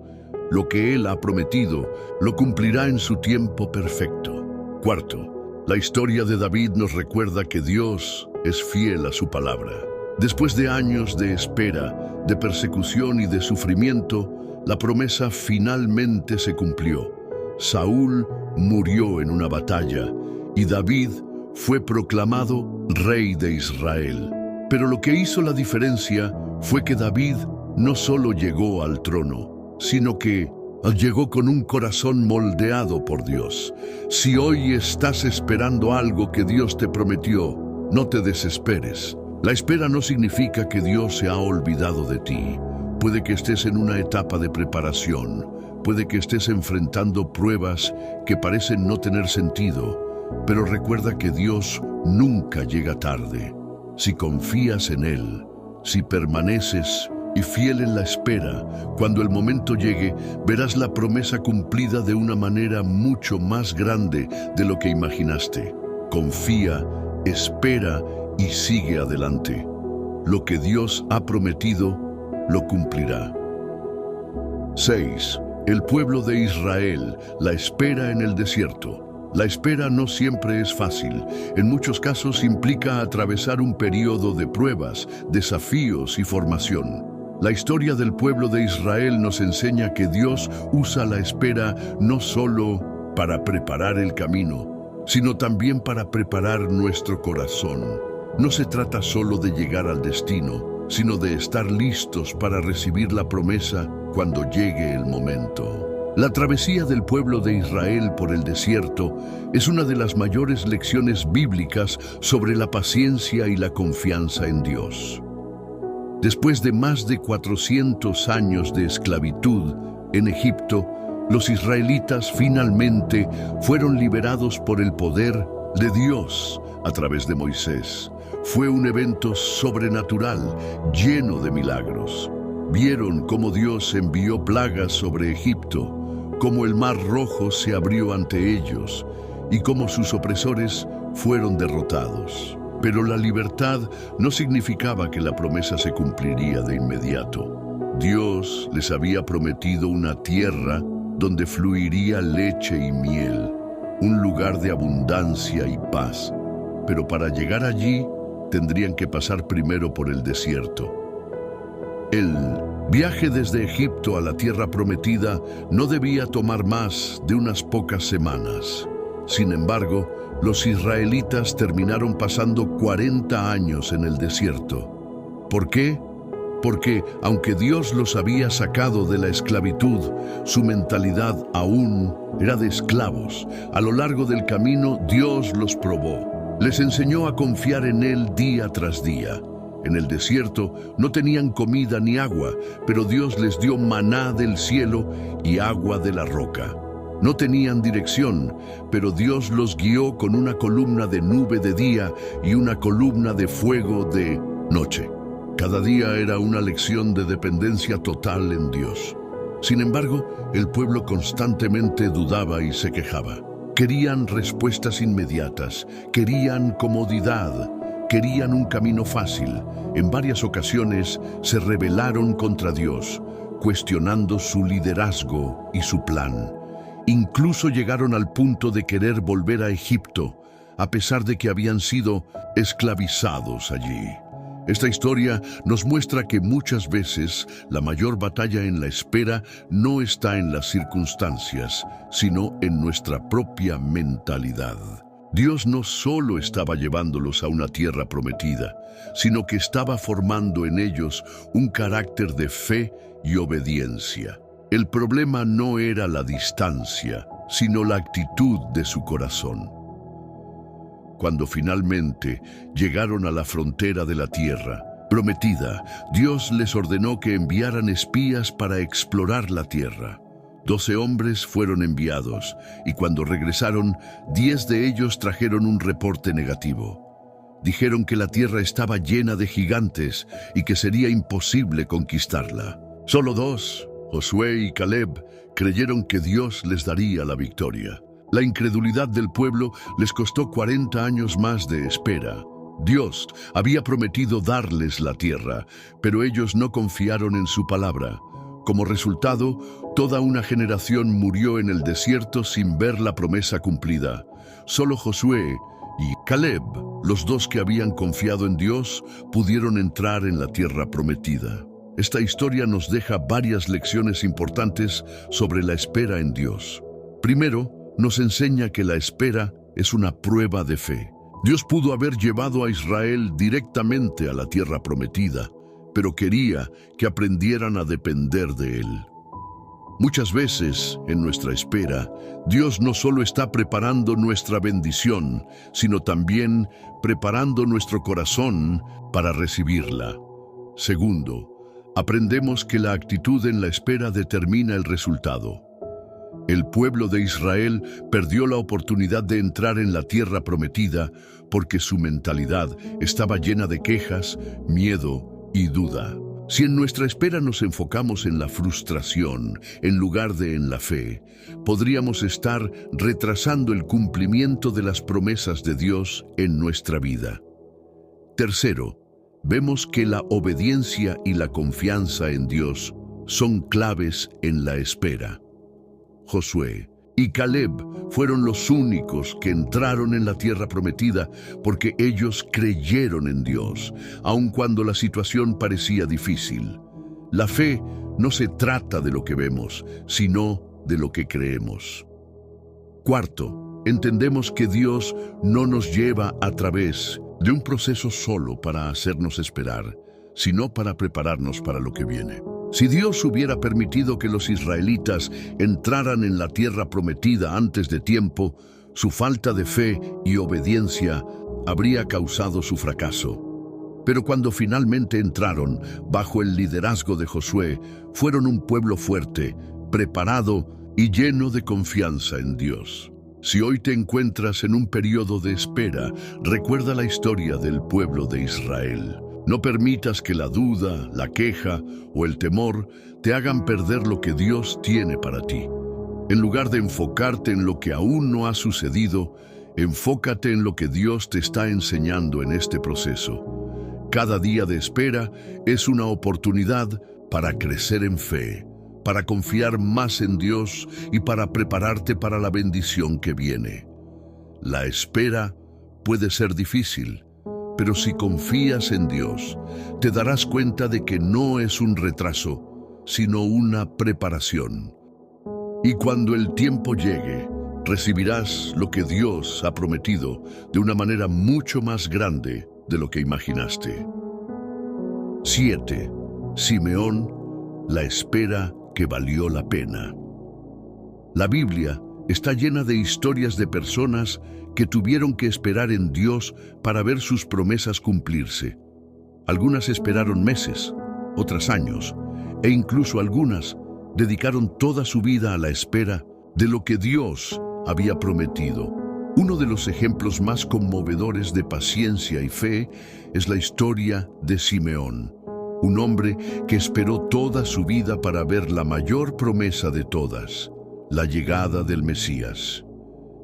Lo que Él ha prometido, lo cumplirá en su tiempo perfecto. Cuarto, la historia de David nos recuerda que Dios es fiel a su palabra. Después de años de espera, de persecución y de sufrimiento, la promesa finalmente se cumplió. Saúl murió en una batalla y David fue proclamado rey de Israel. Pero lo que hizo la diferencia fue que David no solo llegó al trono, sino que llegó con un corazón moldeado por Dios. Si hoy estás esperando algo que Dios te prometió, no te desesperes. La espera no significa que Dios se ha olvidado de ti. Puede que estés en una etapa de preparación, puede que estés enfrentando pruebas que parecen no tener sentido, pero recuerda que Dios nunca llega tarde. Si confías en Él, si permaneces y fiel en la espera, cuando el momento llegue, verás la promesa cumplida de una manera mucho más grande de lo que imaginaste. Confía, espera y sigue adelante. Lo que Dios ha prometido, lo cumplirá. 6. El pueblo de Israel, la espera en el desierto. La espera no siempre es fácil. En muchos casos implica atravesar un periodo de pruebas, desafíos y formación. La historia del pueblo de Israel nos enseña que Dios usa la espera no solo para preparar el camino, sino también para preparar nuestro corazón. No se trata solo de llegar al destino, sino de estar listos para recibir la promesa cuando llegue el momento. La travesía del pueblo de Israel por el desierto es una de las mayores lecciones bíblicas sobre la paciencia y la confianza en Dios. Después de más de 400 años de esclavitud en Egipto, los israelitas finalmente fueron liberados por el poder de Dios a través de Moisés. Fue un evento sobrenatural, lleno de milagros. Vieron cómo Dios envió plagas sobre Egipto, cómo el Mar Rojo se abrió ante ellos y cómo sus opresores fueron derrotados. Pero la libertad no significaba que la promesa se cumpliría de inmediato. Dios les había prometido una tierra donde fluiría leche y miel, un lugar de abundancia y paz. Pero para llegar allí, tendrían que pasar primero por el desierto. El viaje desde Egipto a la tierra prometida no debía tomar más de unas pocas semanas. Sin embargo, los israelitas terminaron pasando 40 años en el desierto. ¿Por qué? Porque, aunque Dios los había sacado de la esclavitud, su mentalidad aún era de esclavos. A lo largo del camino, Dios los probó. Les enseñó a confiar en Él día tras día. En el desierto no tenían comida ni agua, pero Dios les dio maná del cielo y agua de la roca. No tenían dirección, pero Dios los guió con una columna de nube de día y una columna de fuego de noche. Cada día era una lección de dependencia total en Dios. Sin embargo, el pueblo constantemente dudaba y se quejaba. Querían respuestas inmediatas, querían comodidad, querían un camino fácil. En varias ocasiones se rebelaron contra Dios, cuestionando su liderazgo y su plan. Incluso llegaron al punto de querer volver a Egipto, a pesar de que habían sido esclavizados allí. Esta historia nos muestra que muchas veces la mayor batalla en la espera no está en las circunstancias, sino en nuestra propia mentalidad. Dios no solo estaba llevándolos a una tierra prometida, sino que estaba formando en ellos un carácter de fe y obediencia. El problema no era la distancia, sino la actitud de su corazón. Cuando finalmente llegaron a la frontera de la tierra prometida, Dios les ordenó que enviaran espías para explorar la tierra. 12 hombres fueron enviados, y cuando regresaron, 10 de ellos trajeron un reporte negativo. Dijeron que la tierra estaba llena de gigantes y que sería imposible conquistarla. Solo 2, Josué y Caleb, creyeron que Dios les daría la victoria. La incredulidad del pueblo les costó 40 años más de espera. Dios había prometido darles la tierra, pero ellos no confiaron en su palabra. Como resultado, toda una generación murió en el desierto sin ver la promesa cumplida. Solo Josué y Caleb, los dos que habían confiado en Dios, pudieron entrar en la tierra prometida. Esta historia nos deja varias lecciones importantes sobre la espera en Dios. Primero, nos enseña que la espera es una prueba de fe. Dios pudo haber llevado a Israel directamente a la tierra prometida, pero quería que aprendieran a depender de Él. Muchas veces, en nuestra espera, Dios no solo está preparando nuestra bendición, sino también preparando nuestro corazón para recibirla. Segundo, aprendemos que la actitud en la espera determina el resultado. El pueblo de Israel perdió la oportunidad de entrar en la tierra prometida porque su mentalidad estaba llena de quejas, miedo y duda. Si en nuestra espera nos enfocamos en la frustración en lugar de en la fe, podríamos estar retrasando el cumplimiento de las promesas de Dios en nuestra vida. Tercero, vemos que la obediencia y la confianza en Dios son claves en la espera. Josué y Caleb fueron los únicos que entraron en la tierra prometida porque ellos creyeron en Dios, aun cuando la situación parecía difícil. La fe no se trata de lo que vemos, sino de lo que creemos. Cuarto, entendemos que Dios no nos lleva a través de un proceso solo para hacernos esperar, sino para prepararnos para lo que viene. Si Dios hubiera permitido que los israelitas entraran en la tierra prometida antes de tiempo, su falta de fe y obediencia habría causado su fracaso. Pero cuando finalmente entraron, bajo el liderazgo de Josué, fueron un pueblo fuerte, preparado y lleno de confianza en Dios. Si hoy te encuentras en un periodo de espera, recuerda la historia del pueblo de Israel. No permitas que la duda, la queja o el temor te hagan perder lo que Dios tiene para ti. En lugar de enfocarte en lo que aún no ha sucedido, enfócate en lo que Dios te está enseñando en este proceso. Cada día de espera es una oportunidad para crecer en fe, para confiar más en Dios y para prepararte para la bendición que viene. La espera puede ser difícil, pero si confías en Dios, te darás cuenta de que no es un retraso, sino una preparación. Y cuando el tiempo llegue, recibirás lo que Dios ha prometido de una manera mucho más grande de lo que imaginaste. 7. Simeón, la espera que valió la pena. La Biblia está llena de historias de personas que tuvieron que esperar en Dios para ver sus promesas cumplirse. Algunas esperaron meses, otras años, e incluso algunas dedicaron toda su vida a la espera de lo que Dios había prometido. Uno de los ejemplos más conmovedores de paciencia y fe es la historia de Simeón, un hombre que esperó toda su vida para ver la mayor promesa de todas, la llegada del Mesías.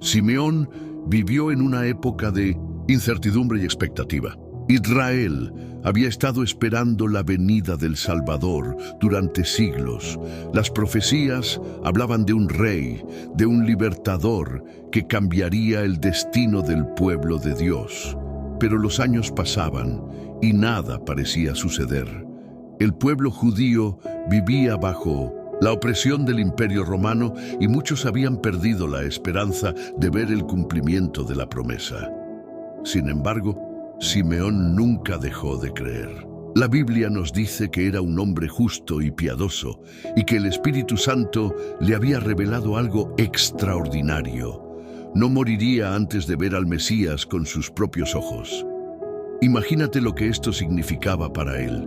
Simeón vivió en una época de incertidumbre y expectativa. Israel había estado esperando la venida del Salvador durante siglos. Las profecías hablaban de un rey, de un libertador que cambiaría el destino del pueblo de Dios. Pero los años pasaban y nada parecía suceder. El pueblo judío vivía bajo la opresión del Imperio Romano y muchos habían perdido la esperanza de ver el cumplimiento de la promesa. Sin embargo, Simeón nunca dejó de creer. La Biblia nos dice que era un hombre justo y piadoso y que el Espíritu Santo le había revelado algo extraordinario. No moriría antes de ver al Mesías con sus propios ojos. Imagínate lo que esto significaba para él.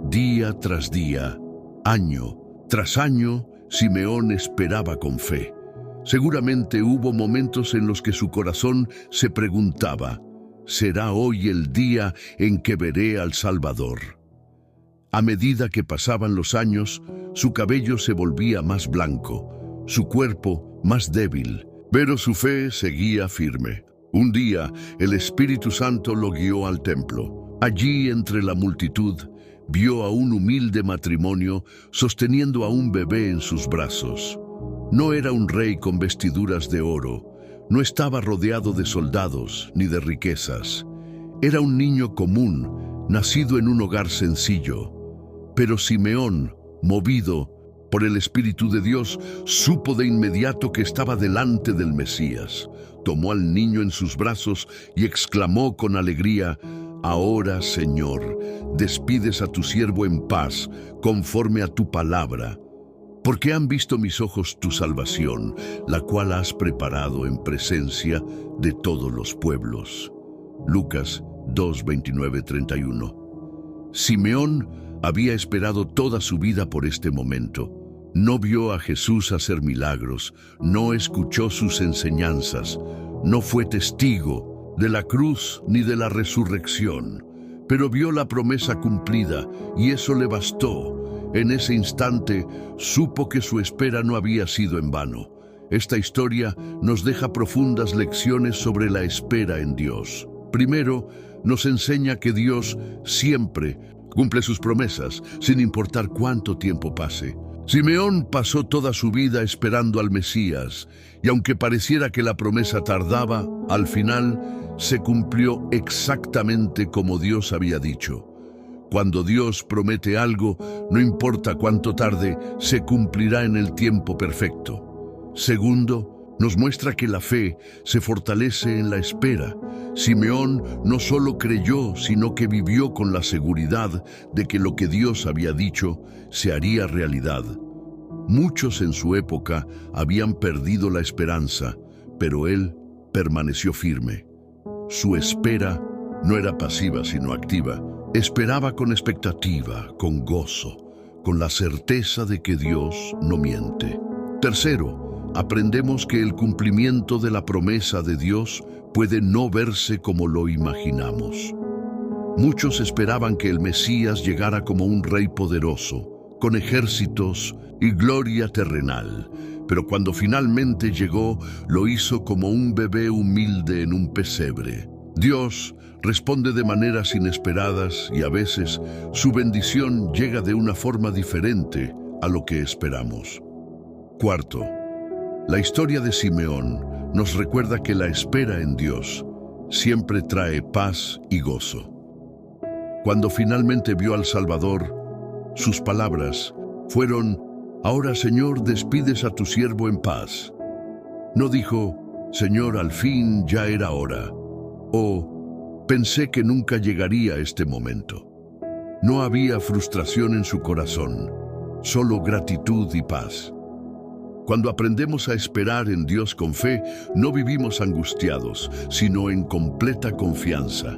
Día tras día, año tras año, Simeón esperaba con fe. Seguramente hubo momentos en los que su corazón se preguntaba: ¿será hoy el día en que veré al Salvador? A medida que pasaban los años, su cabello se volvía más blanco, su cuerpo más débil, pero su fe seguía firme. Un día, el Espíritu Santo lo guió al templo. Allí, entre la multitud, vio a un humilde matrimonio sosteniendo a un bebé en sus brazos. No era un rey con vestiduras de oro, no estaba rodeado de soldados ni de riquezas. Era un niño común, nacido en un hogar sencillo. Pero Simeón, movido por el Espíritu de Dios, supo de inmediato que estaba delante del Mesías. Tomó al niño en sus brazos y exclamó con alegría: «Ahora, Señor, despides a tu siervo en paz, conforme a tu palabra. Porque han visto mis ojos tu salvación, la cual has preparado en presencia de todos los pueblos». Lucas 2:29-31. Simeón había esperado toda su vida por este momento, No vio a Jesús hacer milagros, no escuchó sus enseñanzas, no fue testigo de la cruz ni de la resurrección, pero vio la promesa cumplida y eso le bastó. En ese instante supo que su espera no había sido en vano. Esta historia nos deja profundas lecciones sobre la espera en Dios. Primero, nos enseña que Dios siempre cumple sus promesas, sin importar cuánto tiempo pase. Simeón pasó toda su vida esperando al Mesías, y aunque pareciera que la promesa tardaba, al final se cumplió exactamente como Dios había dicho. Cuando Dios promete algo, no importa cuánto tarde, se cumplirá en el tiempo perfecto. Segundo, nos muestra que la fe se fortalece en la espera. Simeón no solo creyó, sino que vivió con la seguridad de que lo que Dios había dicho se haría realidad. Muchos en su época habían perdido la esperanza, pero él permaneció firme. Su espera no era pasiva, sino activa. Esperaba con expectativa, con gozo, con la certeza de que Dios no miente. Tercero, aprendemos que el cumplimiento de la promesa de Dios puede no verse como lo imaginamos. Muchos esperaban que el Mesías llegara como un rey poderoso, con ejércitos y gloria terrenal, pero cuando finalmente llegó, lo hizo como un bebé humilde en un pesebre. Dios responde de maneras inesperadas y a veces su bendición llega de una forma diferente a lo que esperamos. Cuarto, la historia de Simeón nos recuerda que la espera en Dios siempre trae paz y gozo. Cuando finalmente vio al Salvador, sus palabras fueron: «Ahora, Señor, despides a tu siervo en paz». No dijo: «Señor, al fin ya era hora», o «Pensé que nunca llegaría este momento». No había frustración en su corazón, solo gratitud y paz. Cuando aprendemos a esperar en Dios con fe, no vivimos angustiados, sino en completa confianza.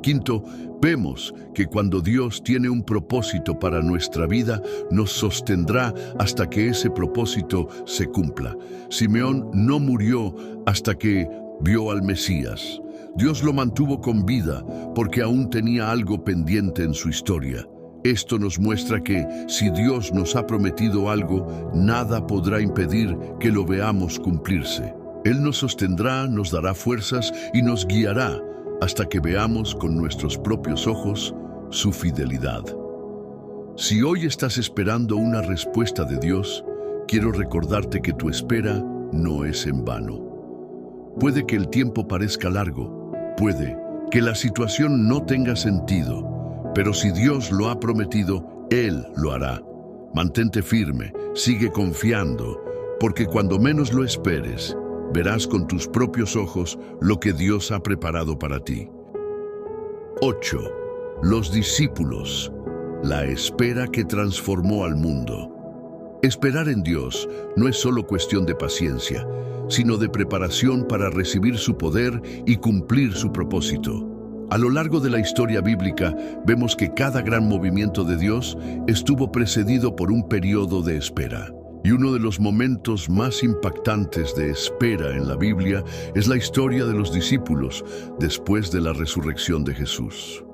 Quinto, vemos que cuando Dios tiene un propósito para nuestra vida, nos sostendrá hasta que ese propósito se cumpla. Simeón no murió hasta que vio al Mesías. Dios lo mantuvo con vida porque aún tenía algo pendiente en su historia. Esto nos muestra que si Dios nos ha prometido algo, nada podrá impedir que lo veamos cumplirse. Él nos sostendrá, nos dará fuerzas y nos guiará hasta que veamos con nuestros propios ojos su fidelidad. Si hoy estás esperando una respuesta de Dios, quiero recordarte que tu espera no es en vano. Puede que el tiempo parezca largo, puede que la situación no tenga sentido, pero si Dios lo ha prometido, Él lo hará. Mantente firme, sigue confiando, porque cuando menos lo esperes, verás con tus propios ojos lo que Dios ha preparado para ti. 8. Los discípulos, la espera que transformó al mundo. Esperar en Dios no es solo cuestión de paciencia, sino de preparación para recibir su poder y cumplir su propósito. A lo largo de la historia bíblica, vemos que cada gran movimiento de Dios estuvo precedido por un periodo de espera. Y uno de los momentos más impactantes de espera en la Biblia es la historia de los discípulos después de la resurrección de Jesús.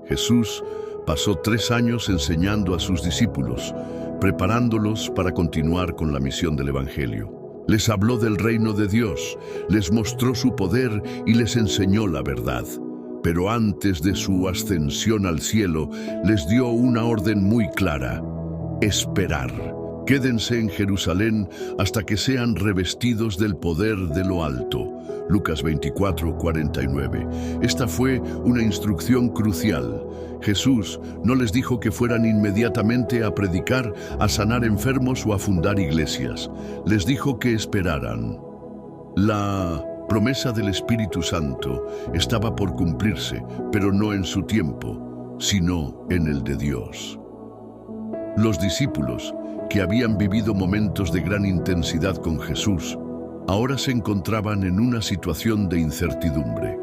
Jesús pasó 3 años enseñando a sus discípulos, preparándolos para continuar con la misión del Evangelio. Les habló del reino de Dios, les mostró su poder y les enseñó la verdad. Pero antes de su ascensión al cielo, les dio una orden muy clara: esperar. Quédense en Jerusalén hasta que sean revestidos del poder de lo alto. Lucas 24:49. Esta fue una instrucción crucial. Jesús no les dijo que fueran inmediatamente a predicar, a sanar enfermos o a fundar iglesias. Les dijo que esperaran. La promesa del Espíritu Santo estaba por cumplirse, pero no en su tiempo, sino en el de Dios. Los discípulos, que habían vivido momentos de gran intensidad con Jesús, ahora se encontraban en una situación de incertidumbre.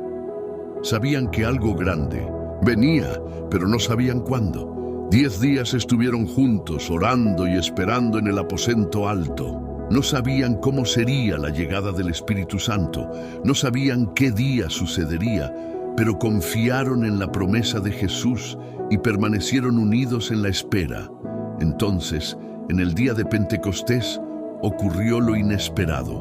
Sabían que algo grande venía, pero no sabían cuándo. 10 días estuvieron juntos, orando y esperando en el aposento alto. No sabían cómo sería la llegada del Espíritu Santo, no sabían qué día sucedería, pero confiaron en la promesa de Jesús y permanecieron unidos en la espera. Entonces, en el día de Pentecostés, ocurrió lo inesperado.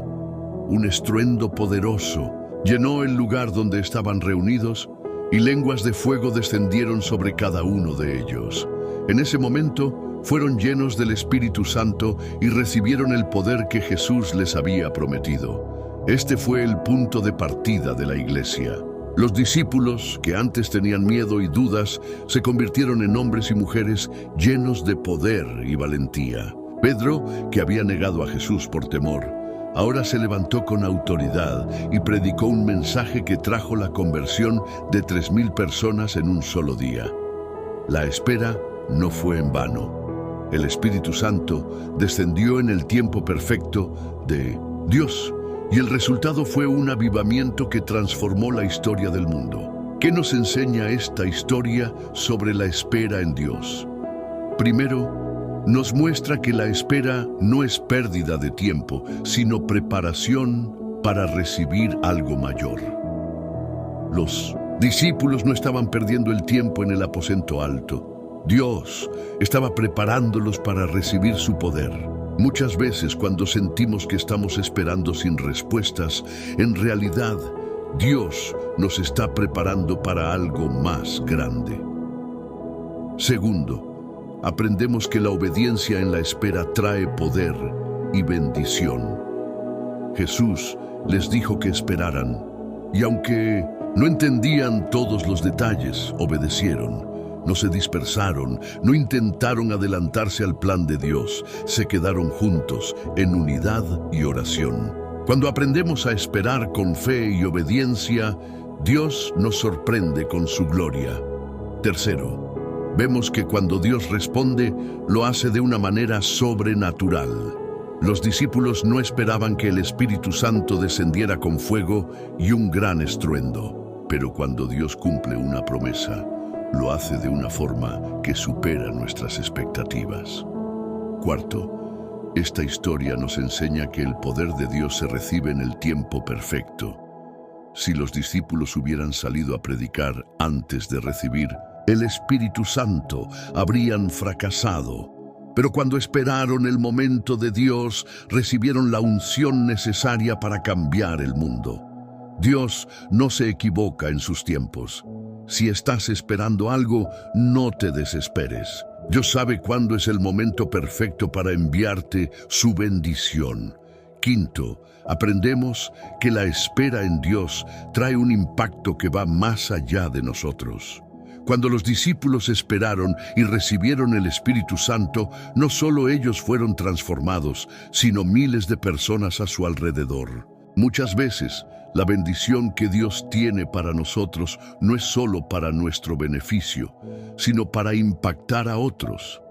Un estruendo poderoso llenó el lugar donde estaban reunidos y lenguas de fuego descendieron sobre cada uno de ellos. En ese momento fueron llenos del Espíritu Santo y recibieron el poder que Jesús les había prometido. Este fue el punto de partida de la iglesia. Los discípulos, que antes tenían miedo y dudas, se convirtieron en hombres y mujeres llenos de poder y valentía. Pedro, que había negado a Jesús por temor, ahora se levantó con autoridad y predicó un mensaje que trajo la conversión de 3,000 personas en un solo día. La espera no fue en vano. El Espíritu Santo descendió en el tiempo perfecto de Dios y el resultado fue un avivamiento que transformó la historia del mundo. ¿Qué nos enseña esta historia sobre la espera en Dios? Primero, nos muestra que la espera no es pérdida de tiempo, sino preparación para recibir algo mayor. Los discípulos no estaban perdiendo el tiempo en el aposento alto. Dios estaba preparándolos para recibir su poder. Muchas veces cuando sentimos que estamos esperando sin respuestas, en realidad Dios nos está preparando para algo más grande. Segundo, aprendemos que la obediencia en la espera trae poder y bendición. Jesús les dijo que esperaran, y aunque no entendían todos los detalles, obedecieron. No se dispersaron, no intentaron adelantarse al plan de Dios, se quedaron juntos en unidad y oración. Cuando aprendemos a esperar con fe y obediencia, Dios nos sorprende con su gloria. Tercero, vemos que cuando Dios responde, lo hace de una manera sobrenatural. Los discípulos no esperaban que el Espíritu Santo descendiera con fuego y un gran estruendo, pero cuando Dios cumple una promesa, lo hace de una forma que supera nuestras expectativas. Cuarto, esta historia nos enseña que el poder de Dios se recibe en el tiempo perfecto. Si los discípulos hubieran salido a predicar antes de recibir el Espíritu Santo, habrían fracasado. Pero cuando esperaron el momento de Dios, recibieron la unción necesaria para cambiar el mundo. Dios no se equivoca en sus tiempos. Si estás esperando algo, no te desesperes. Dios sabe cuándo es el momento perfecto para enviarte su bendición. Quinto, aprendemos que la espera en Dios trae un impacto que va más allá de nosotros. Cuando los discípulos esperaron y recibieron el Espíritu Santo, no solo ellos fueron transformados, sino miles de personas a su alrededor. Muchas veces, la bendición que Dios tiene para nosotros no es solo para nuestro beneficio, sino para impactar a otros.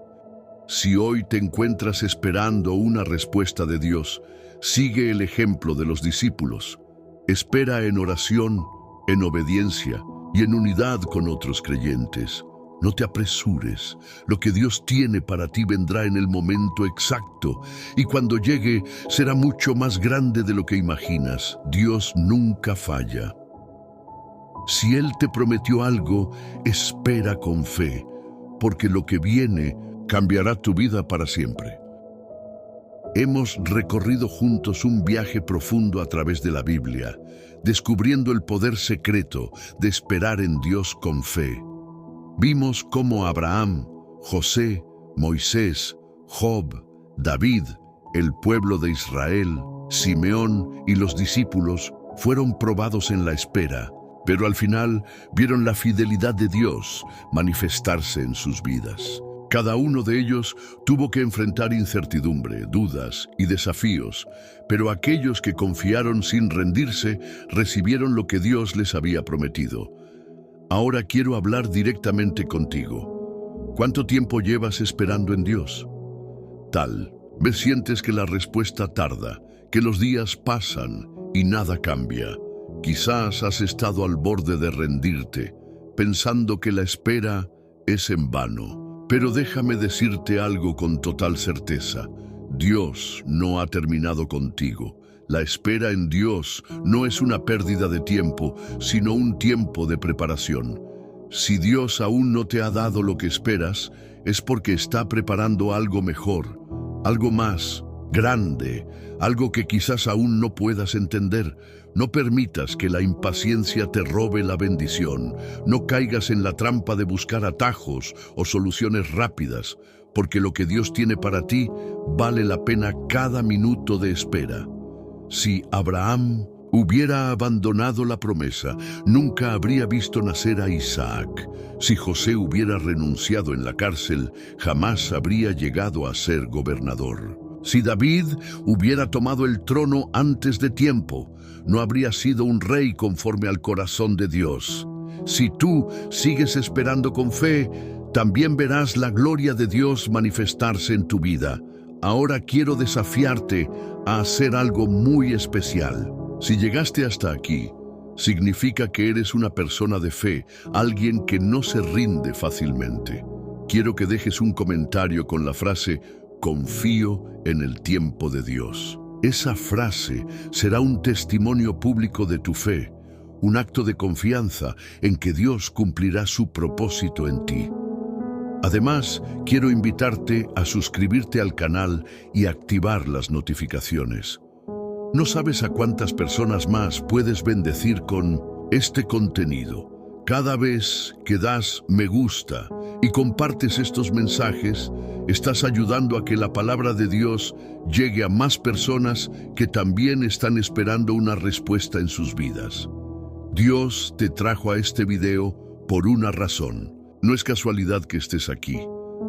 Si hoy te encuentras esperando una respuesta de Dios, sigue el ejemplo de los discípulos. Espera en oración, en obediencia y en unidad con otros creyentes. No te apresures. Lo que Dios tiene para ti vendrá en el momento exacto y cuando llegue será mucho más grande de lo que imaginas. Dios nunca falla. Si Él te prometió algo, espera con fe, porque lo que viene cambiará tu vida para siempre. Hemos recorrido juntos un viaje profundo a través de la Biblia, descubriendo el poder secreto de esperar en Dios con fe. Vimos cómo Abraham, José, Moisés, Job, David, el pueblo de Israel, Simeón y los discípulos fueron probados en la espera, pero al final vieron la fidelidad de Dios manifestarse en sus vidas. Cada uno de ellos tuvo que enfrentar incertidumbre, dudas y desafíos, pero aquellos que confiaron sin rendirse recibieron lo que Dios les había prometido. Ahora quiero hablar directamente contigo. ¿Cuánto tiempo llevas esperando en Dios? Tal vez sientes que la respuesta tarda, que los días pasan y nada cambia. Quizás has estado al borde de rendirte, pensando que la espera es en vano. Pero déjame decirte algo con total certeza. Dios no ha terminado contigo. La espera en Dios no es una pérdida de tiempo, sino un tiempo de preparación. Si Dios aún no te ha dado lo que esperas, es porque está preparando algo mejor, algo más grande, algo que quizás aún no puedas entender. No permitas que la impaciencia te robe la bendición. No caigas en la trampa de buscar atajos o soluciones rápidas, porque lo que Dios tiene para ti vale la pena cada minuto de espera. Si Abraham hubiera abandonado la promesa, nunca habría visto nacer a Isaac. Si José hubiera renunciado en la cárcel, jamás habría llegado a ser gobernador. Si David hubiera tomado el trono antes de tiempo, no habría sido un rey conforme al corazón de Dios. Si tú sigues esperando con fe, también verás la gloria de Dios manifestarse en tu vida. Ahora quiero desafiarte a hacer algo muy especial. Si llegaste hasta aquí, significa que eres una persona de fe, alguien que no se rinde fácilmente. Quiero que dejes un comentario con la frase "Confío en el tiempo de Dios". Esa frase será un testimonio público de tu fe, un acto de confianza en que Dios cumplirá su propósito en ti. Además, quiero invitarte a suscribirte al canal y activar las notificaciones. No sabes a cuántas personas más puedes bendecir con este contenido. Cada vez que das me gusta y compartes estos mensajes, estás ayudando a que la palabra de Dios llegue a más personas que también están esperando una respuesta en sus vidas. Dios te trajo a este video por una razón. No es casualidad que estés aquí.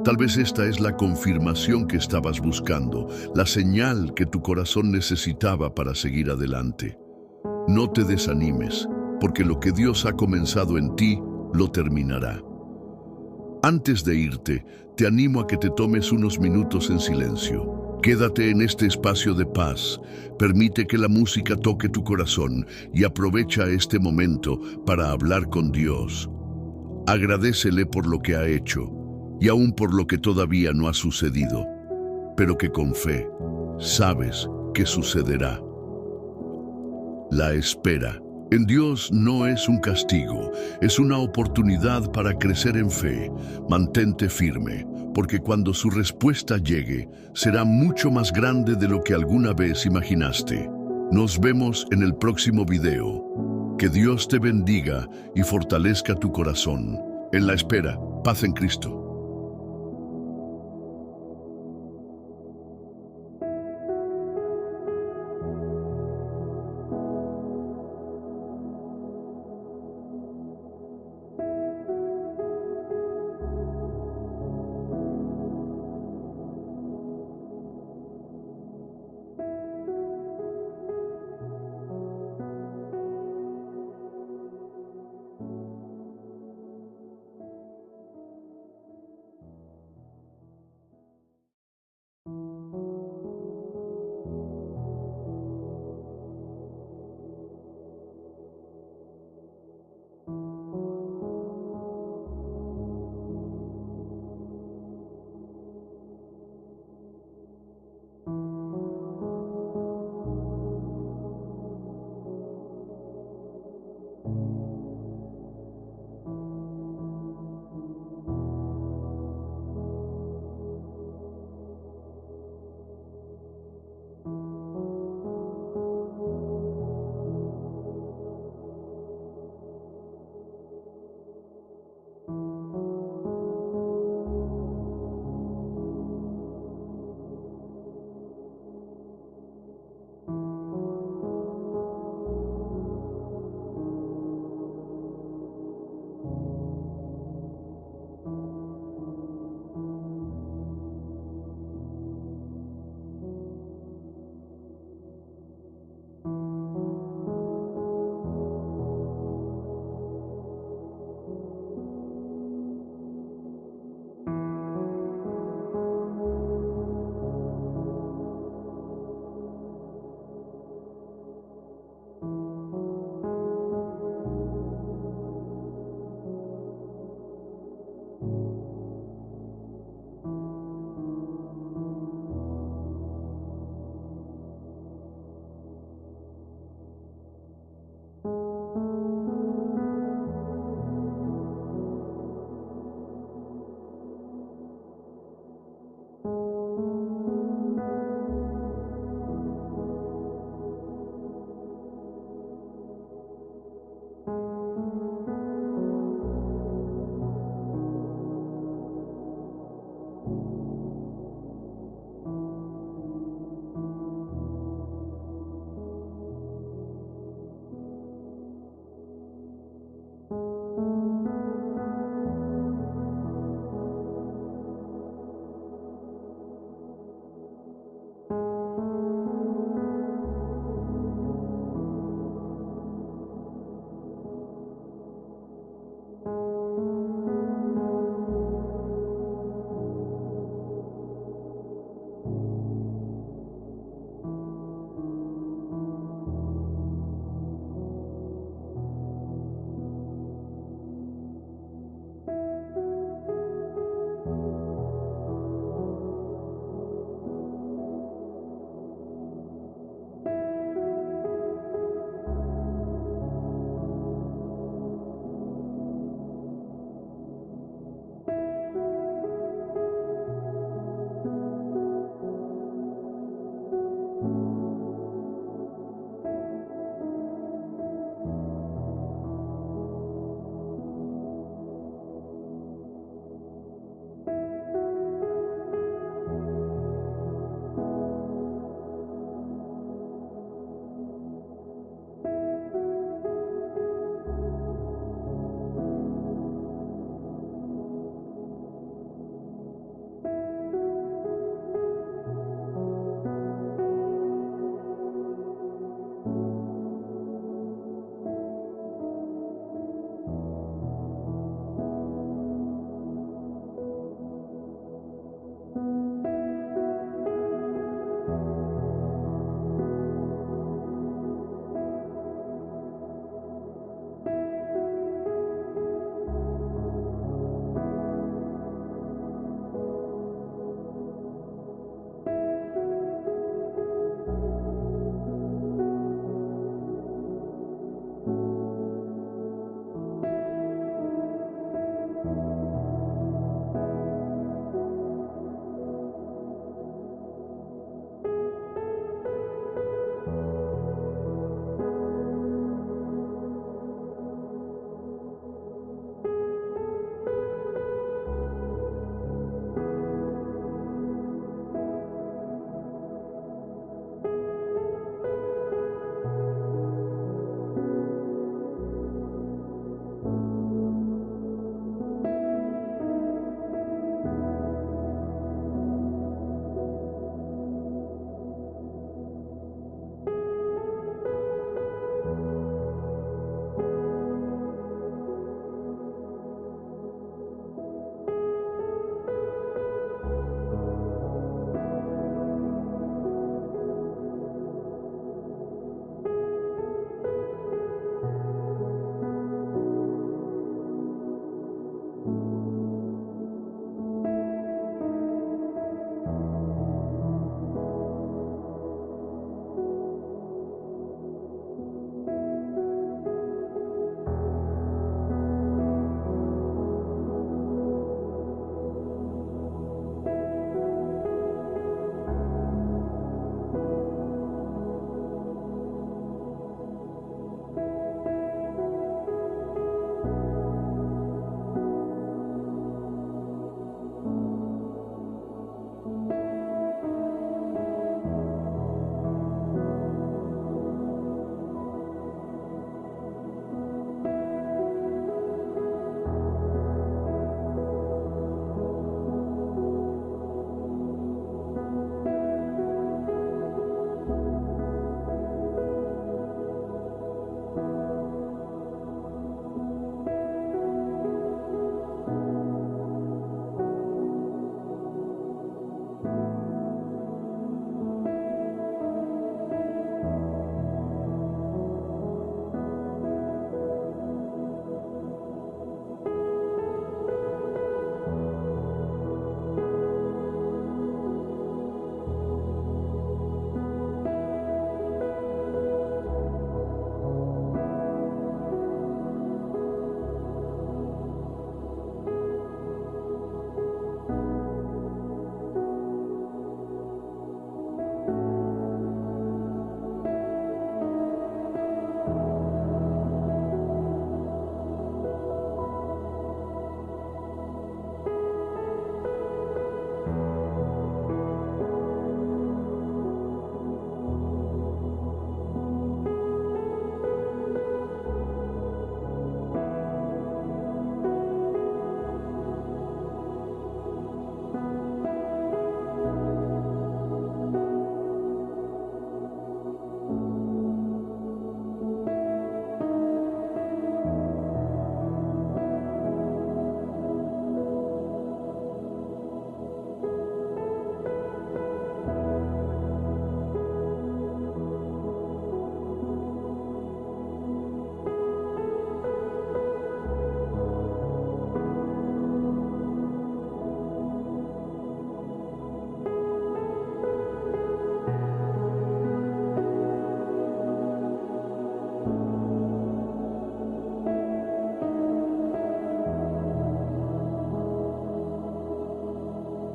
Tal vez esta es la confirmación que estabas buscando, la señal que tu corazón necesitaba para seguir adelante. No te desanimes, porque lo que Dios ha comenzado en ti, lo terminará. Antes de irte, te animo a que te tomes unos minutos en silencio. Quédate en este espacio de paz, permite que la música toque tu corazón y aprovecha este momento para hablar con Dios. Agradécele por lo que ha hecho y aún por lo que todavía no ha sucedido, pero que con fe sabes que sucederá. La espera en Dios no es un castigo, es una oportunidad para crecer en fe. Mantente firme, porque cuando su respuesta llegue, será mucho más grande de lo que alguna vez imaginaste. Nos vemos en el próximo video. Que Dios te bendiga y fortalezca tu corazón. En la espera, paz en Cristo.